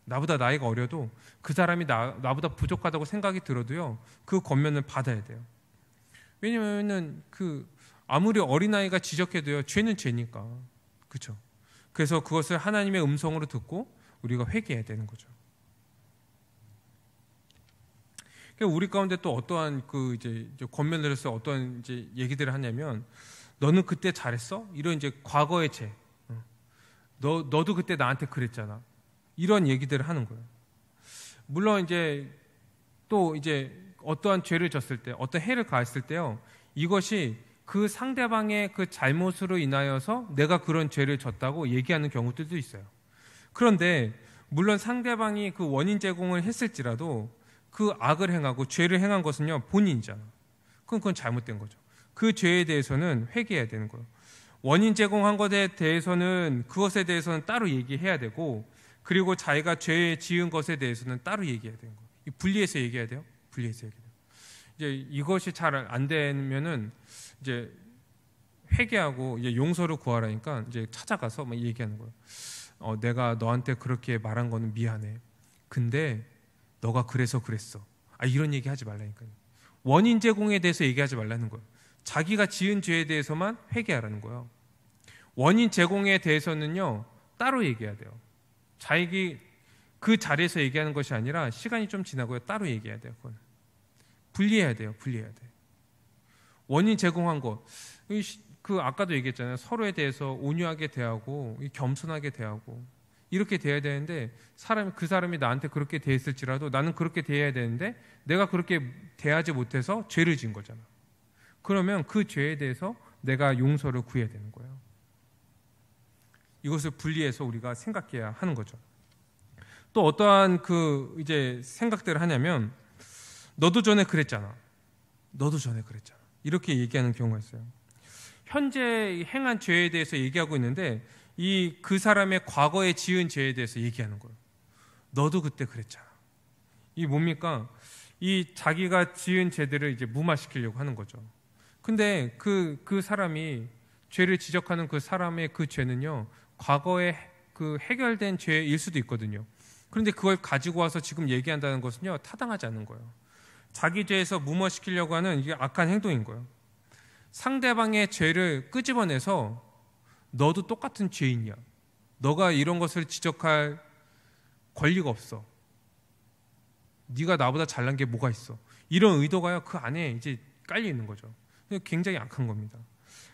나보다 나이가 어려도 그 사람이 나보다 부족하다고 생각이 들어도요, 그 권면을 받아야 돼요. 왜냐면은 그 아무리 어린아이가 지적해도요, 죄는 죄니까. 그렇죠? 그래서 그것을 하나님의 음성으로 듣고 우리가 회개해야 되는 거죠. 우리 가운데 또 어떠한 그 이제 권면을 해서 어떠한 이제 얘기들을 하냐면, 너는 그때 잘했어? 이런 이제 과거의 죄. 너도 그때 나한테 그랬잖아. 이런 얘기들을 하는 거예요. 물론 이제 또 이제 어떠한 죄를 졌을 때, 어떤 해를 가했을 때요, 이것이 그 상대방의 그 잘못으로 인하여서 내가 그런 죄를 졌다고 얘기하는 경우들도 있어요. 그런데 물론 상대방이 그 원인 제공을 했을지라도 그 악을 행하고 죄를 행한 것은요, 본인이잖아. 그건 잘못된 거죠. 그 죄에 대해서는 회개해야 되는 거예요. 원인 제공한 것에 대해서는 그것에 대해서는 따로 얘기해야 되고, 그리고 자기가 죄 지은 것에 대해서는 따로 얘기해야 되는 거예요. 분리해서 얘기해야 돼요. 분리해서 얘기해야 돼요. 이제 이것이 잘 안 되면은 이제 회개하고 이제 용서를 구하라니까 이제 찾아가서 막 얘기하는 거예요. 내가 너한테 그렇게 말한 거는 미안해. 근데 너가 그래서 그랬어. 이런 얘기 하지 말라니까요. 원인 제공에 대해서 얘기하지 말라는 거예요. 자기가 지은 죄에 대해서만 회개하라는 거예요. 원인 제공에 대해서는요, 따로 얘기해야 돼요. 자기 그 자리에서 얘기하는 것이 아니라 시간이 좀 지나고요, 따로 얘기해야 돼요. 그건 분리해야 돼요. 분리해야 돼. 원인 제공한 것, 그 아까도 얘기했잖아요. 서로에 대해서 온유하게 대하고 겸손하게 대하고 이렇게 대해야 되는데, 그 사람이 나한테 그렇게 대했을지라도 나는 그렇게 대해야 되는데 내가 그렇게 대하지 못해서 죄를 지은 거잖아. 그러면 그 죄에 대해서 내가 용서를 구해야 되는 거예요. 이것을 분리해서 우리가 생각해야 하는 거죠. 또 어떠한 그 이제 생각들을 하냐면, 너도 전에 그랬잖아. 너도 전에 그랬잖아. 이렇게 얘기하는 경우가 있어요. 현재 행한 죄에 대해서 얘기하고 있는데 그 사람의 과거에 지은 죄에 대해서 얘기하는 거예요. 너도 그때 그랬잖아. 이 뭡니까? 이 자기가 지은 죄들을 이제 무마시키려고 하는 거죠. 근데 그 사람이 죄를 지적하는 그 사람의 그 죄는요, 과거에 그 해결된 죄일 수도 있거든요. 그런데 그걸 가지고 와서 지금 얘기한다는 것은요, 타당하지 않는 거예요. 자기 죄에서 무마시키려고 하는 이게 악한 행동인 거예요. 상대방의 죄를 끄집어내서 너도 똑같은 죄인이야. 너가 이런 것을 지적할 권리가 없어. 네가 나보다 잘난 게 뭐가 있어. 이런 의도가요, 그 안에 이제 깔려 있는 거죠. 굉장히 악한 겁니다.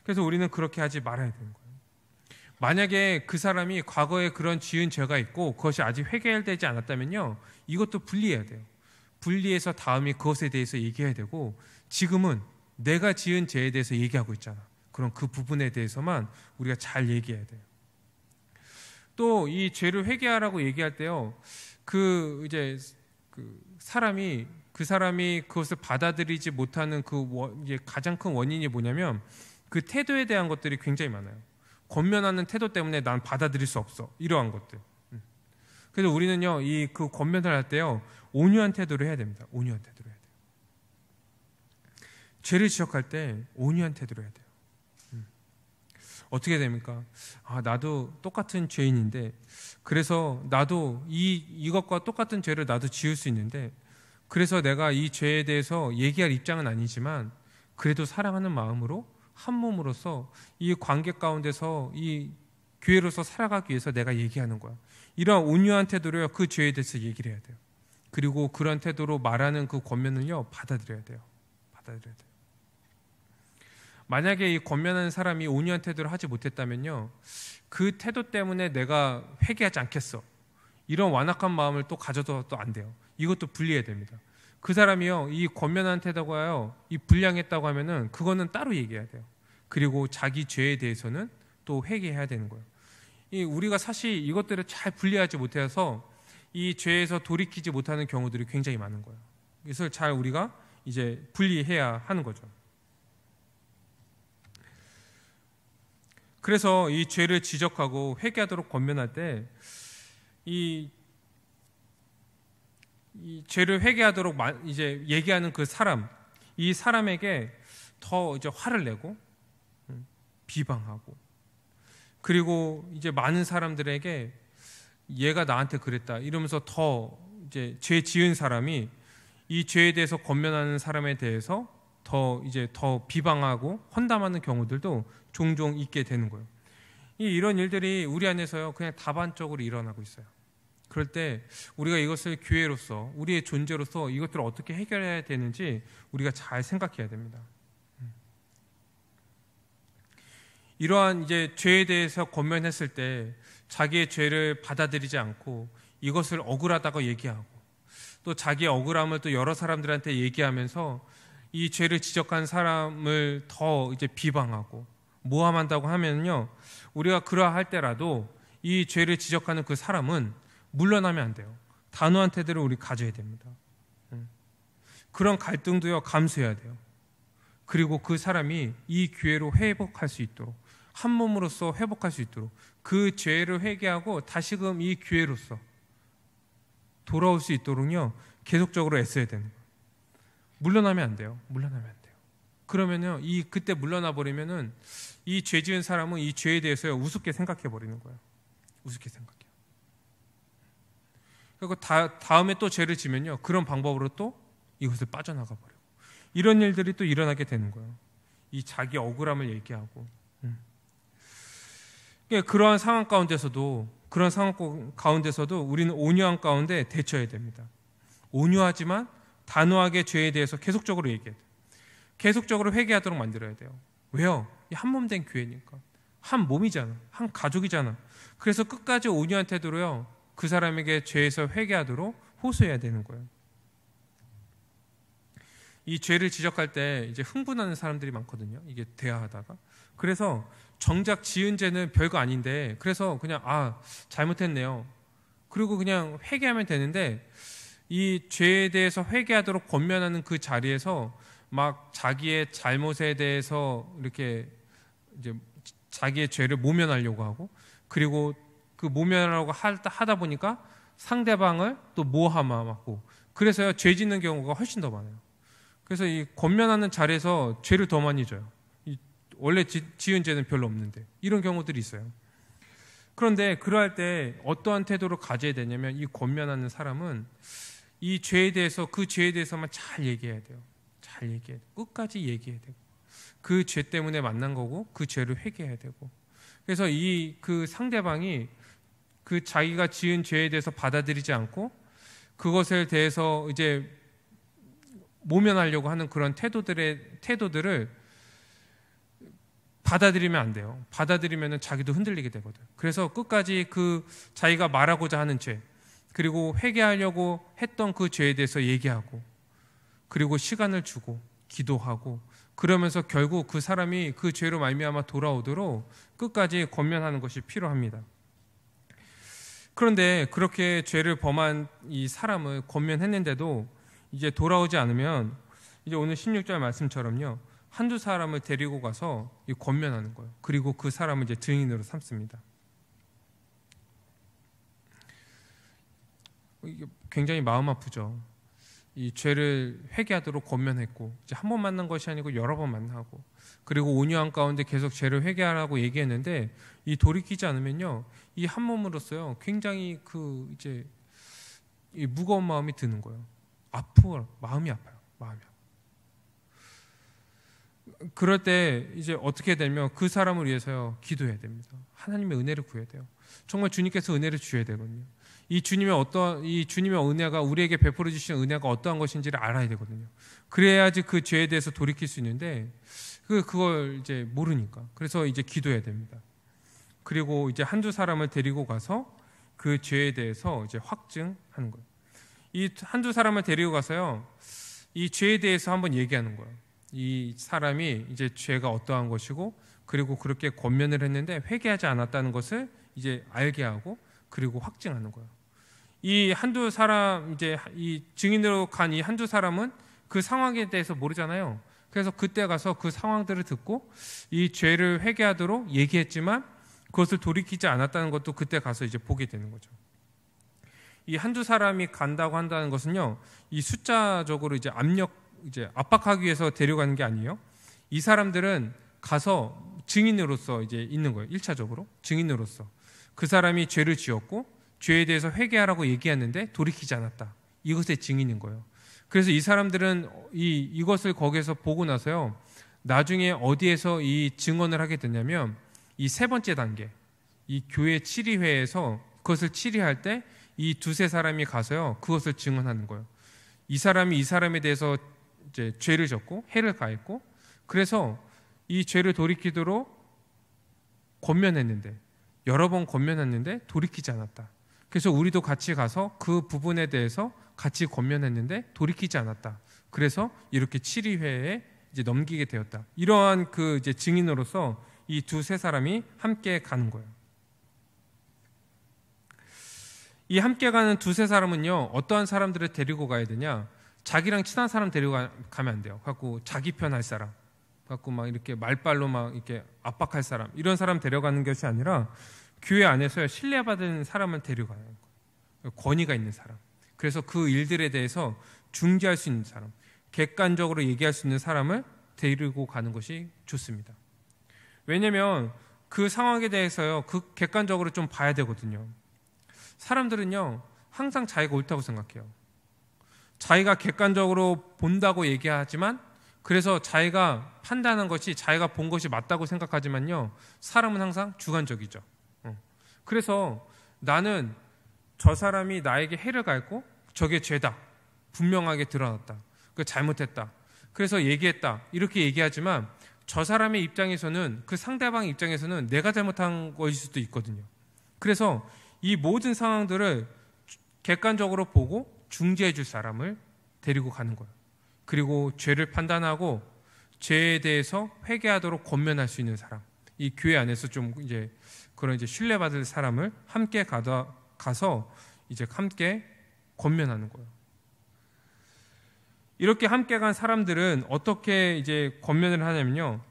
그래서 우리는 그렇게 하지 말아야 되는 거예요. 만약에 그 사람이 과거에 그런 지은 죄가 있고 그것이 아직 해결되지 않았다면요, 이것도 분리해야 돼요. 분리해서 다음에 그것에 대해서 얘기해야 되고, 지금은 내가 지은 죄에 대해서 얘기하고 있잖아. 그럼 그 부분에 대해서만 우리가 잘 얘기해야 돼요. 또 이 죄를 회개하라고 얘기할 때요, 그 사람이 그것을 받아들이지 못하는 이제 가장 큰 원인이 뭐냐면 그 태도에 대한 것들이 굉장히 많아요. 권면하는 태도 때문에 난 받아들일 수 없어, 이러한 것들. 그래서 우리는요, 그 권면을 할 때요, 온유한 태도를 해야 됩니다. 온유한 태도를 해야 돼요. 죄를 지적할 때 온유한 태도를 해야 돼요. 어떻게 됩니까? 나도 똑같은 죄인인데, 그래서 나도 이것과 똑같은 죄를 나도 지을 수 있는데, 그래서 내가 이 죄에 대해서 얘기할 입장은 아니지만 그래도 사랑하는 마음으로 한 몸으로서 이 관계 가운데서 이 교회로서 살아가기 위해서 내가 얘기하는 거야. 이러한 온유한 태도로 그 죄에 대해서 얘기를 해야 돼요. 그리고 그런 태도로 말하는 그 권면을요, 받아들여야 돼요. 받아들여야 돼요. 만약에 이 권면하는 사람이 온유한 태도를 하지 못했다면요, 그 태도 때문에 내가 회개하지 않겠어, 이런 완악한 마음을 또 가져도 또 안 돼요. 이것도 분리해야 됩니다. 그 사람이요, 이 권면하는 태도가요, 이 불량했다고 하면은 그거는 따로 얘기해야 돼요. 그리고 자기 죄에 대해서는 또 회개해야 되는 거예요. 우리가 사실 이것들을 잘 분리하지 못해서 이 죄에서 돌이키지 못하는 경우들이 굉장히 많은 거예요. 이것을 잘 우리가 이제 분리해야 하는 거죠. 그래서 이 죄를 지적하고 회개하도록 권면할 때 이 죄를 회개하도록 이제 얘기하는 그 사람, 이 사람에게 더 이제 화를 내고 비방하고, 그리고 이제 많은 사람들에게 얘가 나한테 그랬다 이러면서 더 이제 죄 지은 사람이 이 죄에 대해서 권면하는 사람에 대해서 더 비방하고 헌담하는 경우들도 종종 있게 되는 거예요. 이런 일들이 우리 안에서요, 그냥 다반적으로 일어나고 있어요. 그럴 때 우리가 이것을 교회로서, 우리의 존재로서 이것들을 어떻게 해결해야 되는지 우리가 잘 생각해야 됩니다. 이러한 이제 죄에 대해서 권면했을 때 자기의 죄를 받아들이지 않고 이것을 억울하다고 얘기하고, 또 자기의 억울함을 또 여러 사람들한테 얘기하면서 이 죄를 지적한 사람을 더 이제 비방하고 모함한다고 하면요, 우리가 그러할 때라도 이 죄를 지적하는 그 사람은 물러나면 안 돼요. 단호한 태도를 우리 가져야 됩니다. 그런 갈등도요, 감수해야 돼요. 그리고 그 사람이 이 교회로 회복할 수 있도록, 한 몸으로서 회복할 수 있도록, 그 죄를 회개하고 다시금 이 교회로서 돌아올 수 있도록요, 계속적으로 애써야 되는 거예요. 물러나면 안 돼요. 물러나면 안 돼요. 그러면요, 그때 물러나 버리면은 이 죄 지은 사람은 이 죄에 대해서 우습게 생각해 버리는 거예요. 우습게 생각해요. 그리고 다음에 또 죄를 지면요, 그런 방법으로 또 이것을 빠져나가 버리고, 이런 일들이 또 일어나게 되는 거예요. 이 자기 억울함을 얘기하고. 그러한 상황 가운데서도 우리는 온유한 가운데 대처해야 됩니다. 온유하지만 단호하게 죄에 대해서 계속적으로 얘기해야 돼요. 계속적으로 회개하도록 만들어야 돼요. 왜요? 한 몸 된 교회니까. 한 몸이잖아. 한 가족이잖아. 그래서 끝까지 온유한 태도로요, 그 사람에게 죄에서 회개하도록 호소해야 되는 거예요. 이 죄를 지적할 때 이제 흥분하는 사람들이 많거든요. 이게 대화하다가. 그래서 정작 지은 죄는 별거 아닌데, 그래서 그냥 잘못했네요, 그리고 그냥 회개하면 되는데, 이 죄에 대해서 회개하도록 권면하는 그 자리에서 막 자기의 잘못에 대해서 이렇게 이제 자기의 죄를 모면하려고 하고, 그리고 그 모면하려고 하다 보니까 상대방을 또 모함하고, 그래서요, 죄 짓는 경우가 훨씬 더 많아요. 그래서 이 권면하는 자리에서 죄를 더 많이 져요. 원래 지은 죄는 별로 없는데, 이런 경우들이 있어요. 그런데 그러할 때 어떠한 태도를 가져야 되냐면, 이 권면하는 사람은 이 죄에 대해서, 그 죄에 대해서만 잘 얘기해야 돼요. 잘 얘기해야 돼요. 끝까지 얘기해야 되고, 그 죄 때문에 만난 거고 그 죄를 회개해야 되고, 그래서 그 상대방이 그 자기가 지은 죄에 대해서 받아들이지 않고 그것에 대해서 이제 모면하려고 하는 그런 태도들을 받아들이면 안 돼요. 받아들이면 자기도 흔들리게 되거든. 그래서 끝까지 그 자기가 말하고자 하는 죄, 그리고 회개하려고 했던 그 죄에 대해서 얘기하고, 그리고 시간을 주고 기도하고, 그러면서 결국 그 사람이 그 죄로 말미암아 돌아오도록 끝까지 권면하는 것이 필요합니다. 그런데 그렇게 죄를 범한 이 사람을 권면했는데도 이제 돌아오지 않으면, 이제 오늘 16절 말씀처럼요, 한두 사람을 데리고 가서 권면하는 거예요. 그리고 그 사람을 이제 증인으로 삼습니다. 이게 굉장히 마음 아프죠. 이 죄를 회개하도록 권면했고, 이제 한 번 만난 것이 아니고 여러 번 만나고, 그리고 온유한 가운데 계속 죄를 회개하라고 얘기했는데, 이 돌이키지 않으면요, 이 한 몸으로서요 굉장히 그 이제 이 무거운 마음이 드는 거예요. 마음이 아파요. 마음이 아파요. 그럴 때 이제 어떻게 되면 그 사람을 위해서요 기도해야 됩니다. 하나님의 은혜를 구해야 돼요. 정말 주님께서 은혜를 주셔야 되거든요. 이 주님의 은혜가 우리에게 베풀어 주시는 은혜가 어떠한 것인지를 알아야 되거든요. 그래야지 그 죄에 대해서 돌이킬 수 있는데 그걸 이제 모르니까, 그래서 이제 기도해야 됩니다. 그리고 이제 한두 사람을 데리고 가서 그 죄에 대해서 이제 확증하는 거예요. 이 한두 사람을 데리고 가서요 이 죄에 대해서 한번 얘기하는 거예요. 이 사람이 이제 죄가 어떠한 것이고, 그리고 그렇게 권면을 했는데 회개하지 않았다는 것을 이제 알게 하고, 그리고 확증하는 거예요. 이 한두 사람, 이제 이 증인으로 간 이 한두 사람은 그 상황에 대해서 모르잖아요. 그래서 그때 가서 그 상황들을 듣고 이 죄를 회개하도록 얘기했지만 그것을 돌이키지 않았다는 것도 그때 가서 이제 보게 되는 거죠. 이 한두 사람이 간다고 한다는 것은요, 이 숫자적으로 이제 압박하기 위해서 데려가는 게 아니에요. 이 사람들은 가서 증인으로서 이제 있는 거예요. 1차적으로 증인으로서 그 사람이 죄를 지었고 죄에 대해서 회개하라고 얘기했는데 돌이키지 않았다. 이것의 증인인 거예요. 그래서 이 사람들은 이것을 거기에서 보고 나서요, 나중에 어디에서 이 증언을 하게 되냐면 이 세 번째 단계, 이 교회 치리회에서 그것을 치리할 때 이 두세 사람이 가서요 그것을 증언하는 거예요. 이 사람이 이 사람에 대해서 이제 죄를 졌고 해를 가했고, 그래서 이 죄를 돌이키도록 권면했는데, 여러 번 권면했는데 돌이키지 않았다. 그래서 우리도 같이 가서 그 부분에 대해서 같이 권면했는데 돌이키지 않았다. 그래서 이렇게 치리회에 이제 넘기게 되었다. 이러한 그 이제 증인으로서 이 두세 사람이 함께 가는 거예요. 이 함께 가는 두세 사람은요, 어떠한 사람들을 데리고 가야 되냐? 자기랑 친한 사람 데리고 가면 안 돼요. 갖고 자기 편 할 사람, 갖고 막 이렇게 말빨로 막 이렇게 압박할 사람, 이런 사람 데려가는 것이 아니라 교회 안에서 신뢰받은 사람을 데려가는 거예요. 권위가 있는 사람. 그래서 그 일들에 대해서 중재할 수 있는 사람, 객관적으로 얘기할 수 있는 사람을 데리고 가는 것이 좋습니다. 왜냐하면 그 상황에 대해서요, 그 객관적으로 좀 봐야 되거든요. 사람들은요 항상 자기가 옳다고 생각해요. 자기가 객관적으로 본다고 얘기하지만, 그래서 자기가 판단한 것이 자기가 본 것이 맞다고 생각하지만요, 사람은 항상 주관적이죠. 그래서 나는 저 사람이 나에게 해를 가했고 저게 죄다, 분명하게 드러났다, 그 잘못했다, 그래서 얘기했다, 이렇게 얘기하지만 저 사람의 입장에서는, 그 상대방 입장에서는 내가 잘못한 것일 수도 있거든요. 그래서 이 모든 상황들을 객관적으로 보고 중재해 줄 사람을 데리고 가는 거예요. 그리고 죄를 판단하고 죄에 대해서 회개하도록 권면할 수 있는 사람, 이 교회 안에서 좀 이제 그런 이제 신뢰받을 사람을 함께 가서 이제 함께 권면하는 거예요. 이렇게 함께 간 사람들은 어떻게 이제 권면을 하냐면요,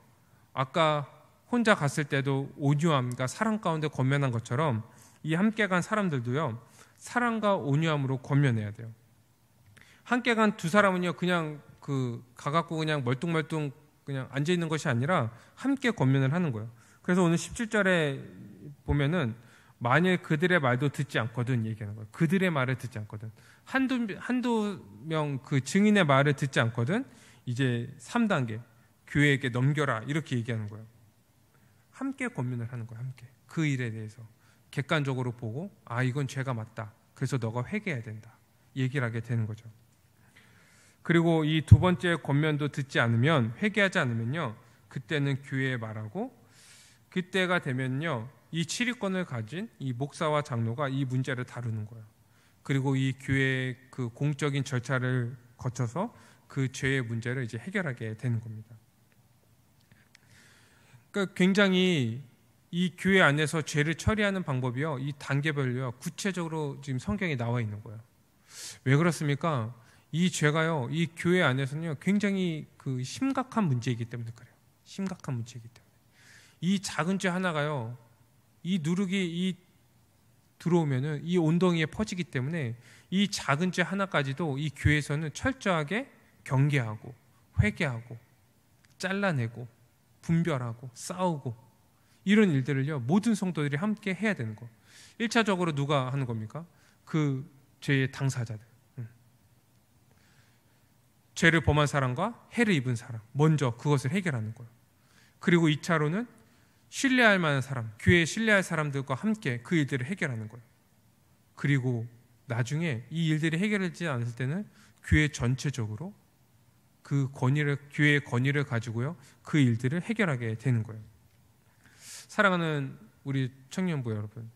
아까 혼자 갔을 때도 온유함과 사랑 가운데 권면한 것처럼 이 함께 간 사람들도요, 사랑과 온유함으로 권면해야 돼요. 함께 간 두 사람은요, 그냥 가갖고 그냥 멀뚱멀뚱 그냥 앉아 있는 것이 아니라 함께 권면을 하는 거예요. 그래서 오늘 17절에 보면은 만일 그들의 말도 듣지 않거든 얘기하는 거예요. 그들의 말을 듣지 않거든, 한두 명 그 증인의 말을 듣지 않거든 이제 3단계 교회에게 넘겨라, 이렇게 얘기하는 거예요. 함께 권면을 하는 거예요. 함께 그 일에 대해서 객관적으로 보고, 이건 죄가 맞다, 그래서 너가 회개해야 된다, 얘기를 하게 되는 거죠. 그리고 이 두 번째 권면도 듣지 않으면, 회개하지 않으면요, 그때는 교회에 말하고 그때가 되면요, 이 치리권을 가진 이 목사와 장로가 이 문제를 다루는 거예요. 그리고 이 교회의 그 공적인 절차를 거쳐서 그 죄의 문제를 이제 해결하게 되는 겁니다. 그러니까 굉장히 이 교회 안에서 죄를 처리하는 방법이요, 이 단계별로요, 구체적으로 지금 성경에 나와 있는 거예요. 왜 그렇습니까? 이 죄가요, 이 교회 안에서는요, 굉장히 그 심각한 문제이기 때문에 그래요. 심각한 문제이기 때문에. 이 작은 죄 하나가요, 이 누룩이 들어오면은 이 온덩이에 퍼지기 때문에 이 작은 죄 하나까지도 이 교회에서는 철저하게 경계하고 회개하고 잘라내고 분별하고 싸우고 이런 일들을요, 모든 성도들이 함께 해야 되는 거. 1차적으로 누가 하는 겁니까? 그 죄의 당사자들, 죄를 범한 사람과 해를 입은 사람, 먼저 그것을 해결하는 거예요. 그리고 2차로는 신뢰할 만한 사람, 교회에 신뢰할 사람들과 함께 그 일들을 해결하는 거예요. 그리고 나중에 이 일들이 해결되지 않을 때는 교회 전체적으로 그 교회의 권위를 가지고요, 그 일들을 해결하게 되는 거예요. 사랑하는 우리 청년부 여러분,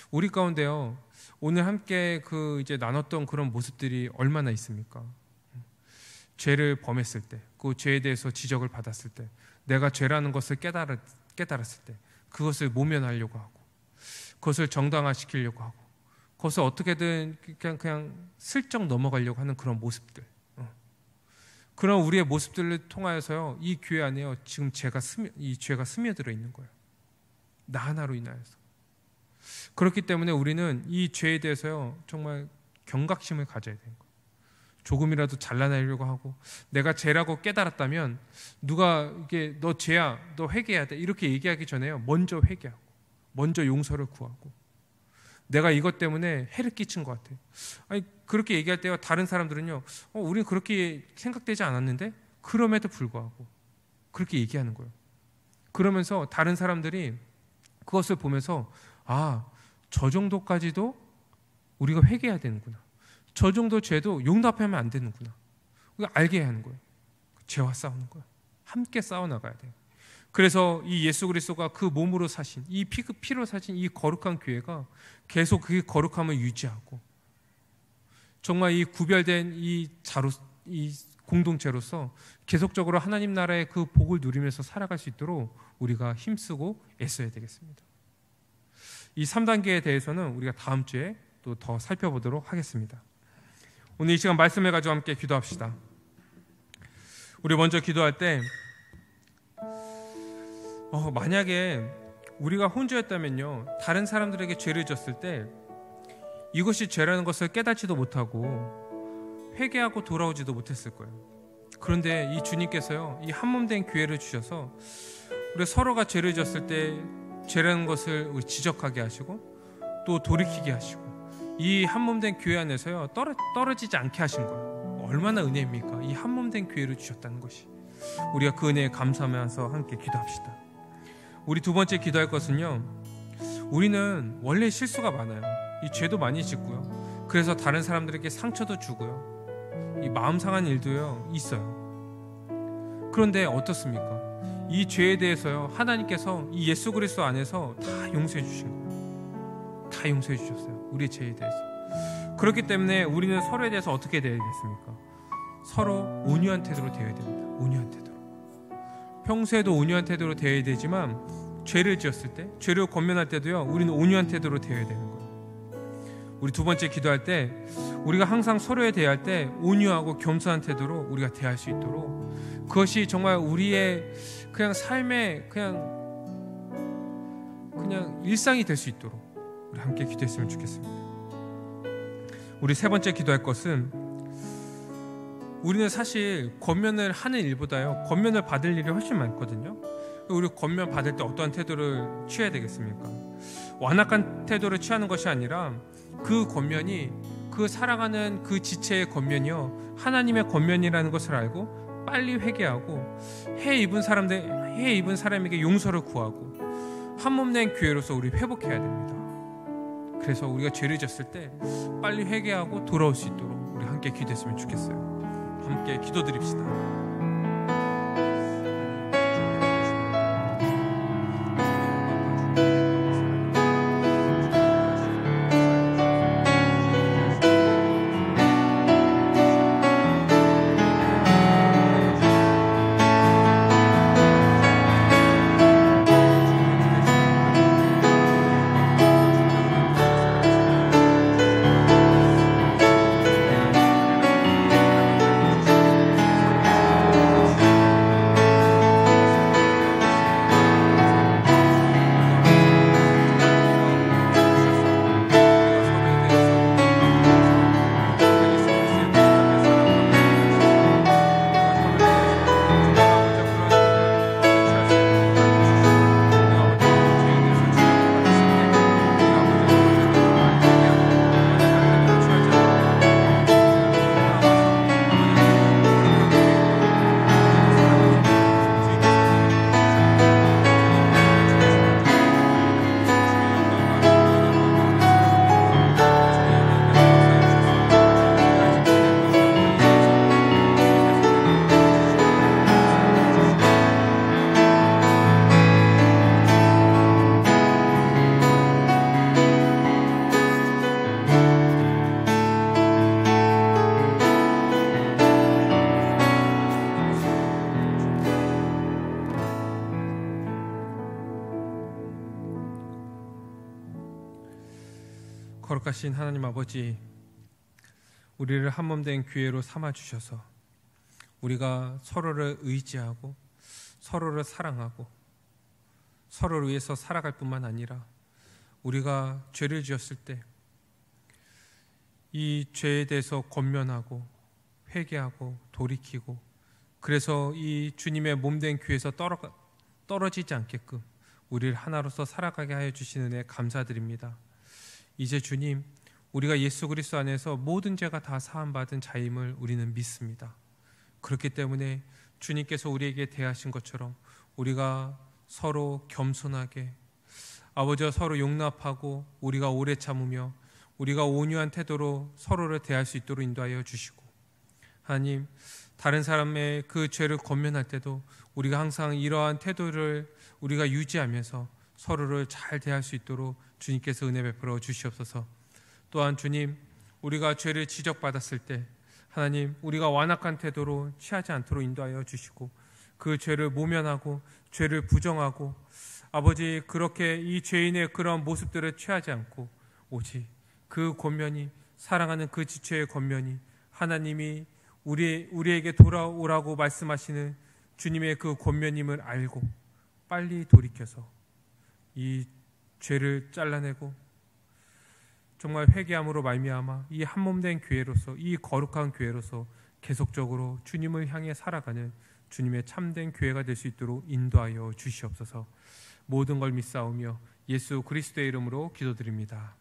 우리 가운데요, 오늘 함께 이제 나눴던 그런 모습들이 얼마나 있습니까? 죄를 범했을 때, 그 죄에 대해서 지적을 받았을 때, 내가 죄라는 것을 깨달았을 때, 그것을 모면하려고 하고, 그것을 정당화시키려고 하고, 그것을 어떻게든 그냥 슬쩍 넘어가려고 하는 그런 모습들, 그런 우리의 모습들을 통하여서요, 이 교회 안에요, 지금 이 죄가 스며들어 있는 거예요. 나 하나로 인하여서. 그렇기 때문에 우리는 이 죄에 대해서요, 정말 경각심을 가져야 되는 거예요. 조금이라도 잘라내려고 하고, 내가 죄라고 깨달았다면 누가 이게 너 죄야, 너 회개해야 돼, 이렇게 얘기하기 전에요, 먼저 회개하고 먼저 용서를 구하고, 내가 이것 때문에 해를 끼친 것 같아. 아니, 그렇게 얘기할 때요, 다른 사람들은요, 우리는 그렇게 생각되지 않았는데, 그럼에도 불구하고 그렇게 얘기하는 거예요. 그러면서 다른 사람들이 그것을 보면서, 아, 저 정도까지도 우리가 회개해야 되는구나, 저 정도 죄도 용납하면 안 되는구나, 우리가 알게 해야 하는 거예요. 죄와 싸우는 거예요. 함께 싸워나가야 돼요. 그래서 이 예수 그리스도가 그 몸으로 사신, 이 피로 사신 이 거룩한 교회가 계속 그 거룩함을 유지하고, 정말 이 구별된 이 공동체로서 계속적으로 하나님 나라의 그 복을 누리면서 살아갈 수 있도록 우리가 힘쓰고 애써야 되겠습니다. 이 3단계에 대해서는 우리가 다음 주에 또 더 살펴보도록 하겠습니다. 오늘 이 시간 말씀을 가지고 함께 기도합시다. 우리 먼저 기도할 때, 만약에 우리가 혼주였다면요, 다른 사람들에게 죄를 졌을 때 이것이 죄라는 것을 깨닫지도 못하고 회개하고 돌아오지도 못했을 거예요. 그런데 이 주님께서요, 이 한몸된 교회를 주셔서 우리 서로가 죄를 졌을 때 죄라는 것을 지적하게 하시고 또 돌이키게 하시고, 이 한몸된 교회 안에서요, 떨어지지 않게 하신 거예요. 얼마나 은혜입니까? 이 한몸된 교회를 주셨다는 것이. 우리가 그 은혜에 감사하면서 함께 기도합시다. 우리 두 번째 기도할 것은요, 우리는 원래 실수가 많아요. 이 죄도 많이 짓고요, 그래서 다른 사람들에게 상처도 주고요, 이 마음 상한 일도요 있어요. 그런데 어떻습니까? 이 죄에 대해서요, 하나님께서 이 예수 그리스도 안에서 다 용서해 주신 거예요. 다 용서해 주셨어요, 우리의 죄에 대해서. 그렇기 때문에 우리는 서로에 대해서 어떻게 되어야겠습니까? 서로 온유한 태도로 되어야 됩니다. 온유한 태도로. 평소에도 온유한 태도로 되어야 되지만, 죄를 지었을 때, 죄를 권면할 때도요, 우리는 온유한 태도로 되어야 되는 거예요. 우리 두 번째 기도할 때, 우리가 항상 서로에 대할 때 온유하고 겸손한 태도로 우리가 대할 수 있도록, 그것이 정말 우리의 그냥 삶의 그냥 일상이 될 수 있도록 우리 함께 기도했으면 좋겠습니다. 우리 세 번째 기도할 것은, 우리는 사실 권면을 하는 일보다요, 권면을 받을 일이 훨씬 많거든요. 우리 권면 받을 때 어떠한 태도를 취해야 되겠습니까? 완악한 태도를 취하는 것이 아니라, 그 권면이 그 사랑하는 그 지체의 권면이요, 하나님의 권면이라는 것을 알고 빨리 회개하고 해 입은 사람에게 용서를 구하고 한몸된 교회로서 우리 회복해야 됩니다. 그래서 우리가 죄를 졌을 때 빨리 회개하고 돌아올 수 있도록 우리 함께 기도했으면 좋겠어요. 함께 기도드립시다. 거룩하신 하나님 아버지, 우리를 한몸된 교회로 삼아주셔서 우리가 서로를 의지하고 서로를 사랑하고 서로를 위해서 살아갈 뿐만 아니라 우리가 죄를 지었을 때 이 죄에 대해서 권면하고 회개하고 돌이키고, 그래서 이 주님의 몸된 교회에서 떨어지지 않게끔 우리를 하나로서 살아가게 하여 주시는 은혜 감사드립니다. 이제 주님, 우리가 예수 그리스도 안에서 모든 죄가 다 사함받은 자임을 우리는 믿습니다. 그렇기 때문에 주님께서 우리에게 대하신 것처럼 우리가 서로 겸손하게, 아버지와 서로 용납하고 우리가 오래 참으며 우리가 온유한 태도로 서로를 대할 수 있도록 인도하여 주시고, 하나님, 다른 사람의 그 죄를 권면할 때도 우리가 항상 이러한 태도를 우리가 유지하면서 서로를 잘 대할 수 있도록 주님께서 은혜 베풀어 주시옵소서. 또한 주님, 우리가 죄를 지적받았을 때 하나님, 우리가 완악한 태도로 취하지 않도록 인도하여 주시고, 그 죄를 모면하고 죄를 부정하고 아버지, 그렇게 이 죄인의 그런 모습들을 취하지 않고 오직 그 권면이, 사랑하는 그 지체의 권면이 하나님이 우리에게 돌아오라고 말씀하시는 주님의 그 권면임을 알고 빨리 돌이켜서 이 죄를 잘라내고 정말 회개함으로 말미암아 이 한몸된 교회로서, 이 거룩한 교회로서 계속적으로 주님을 향해 살아가는 주님의 참된 교회가 될 수 있도록 인도하여 주시옵소서. 모든 걸 믿사오며 예수 그리스도의 이름으로 기도드립니다.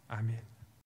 아멘.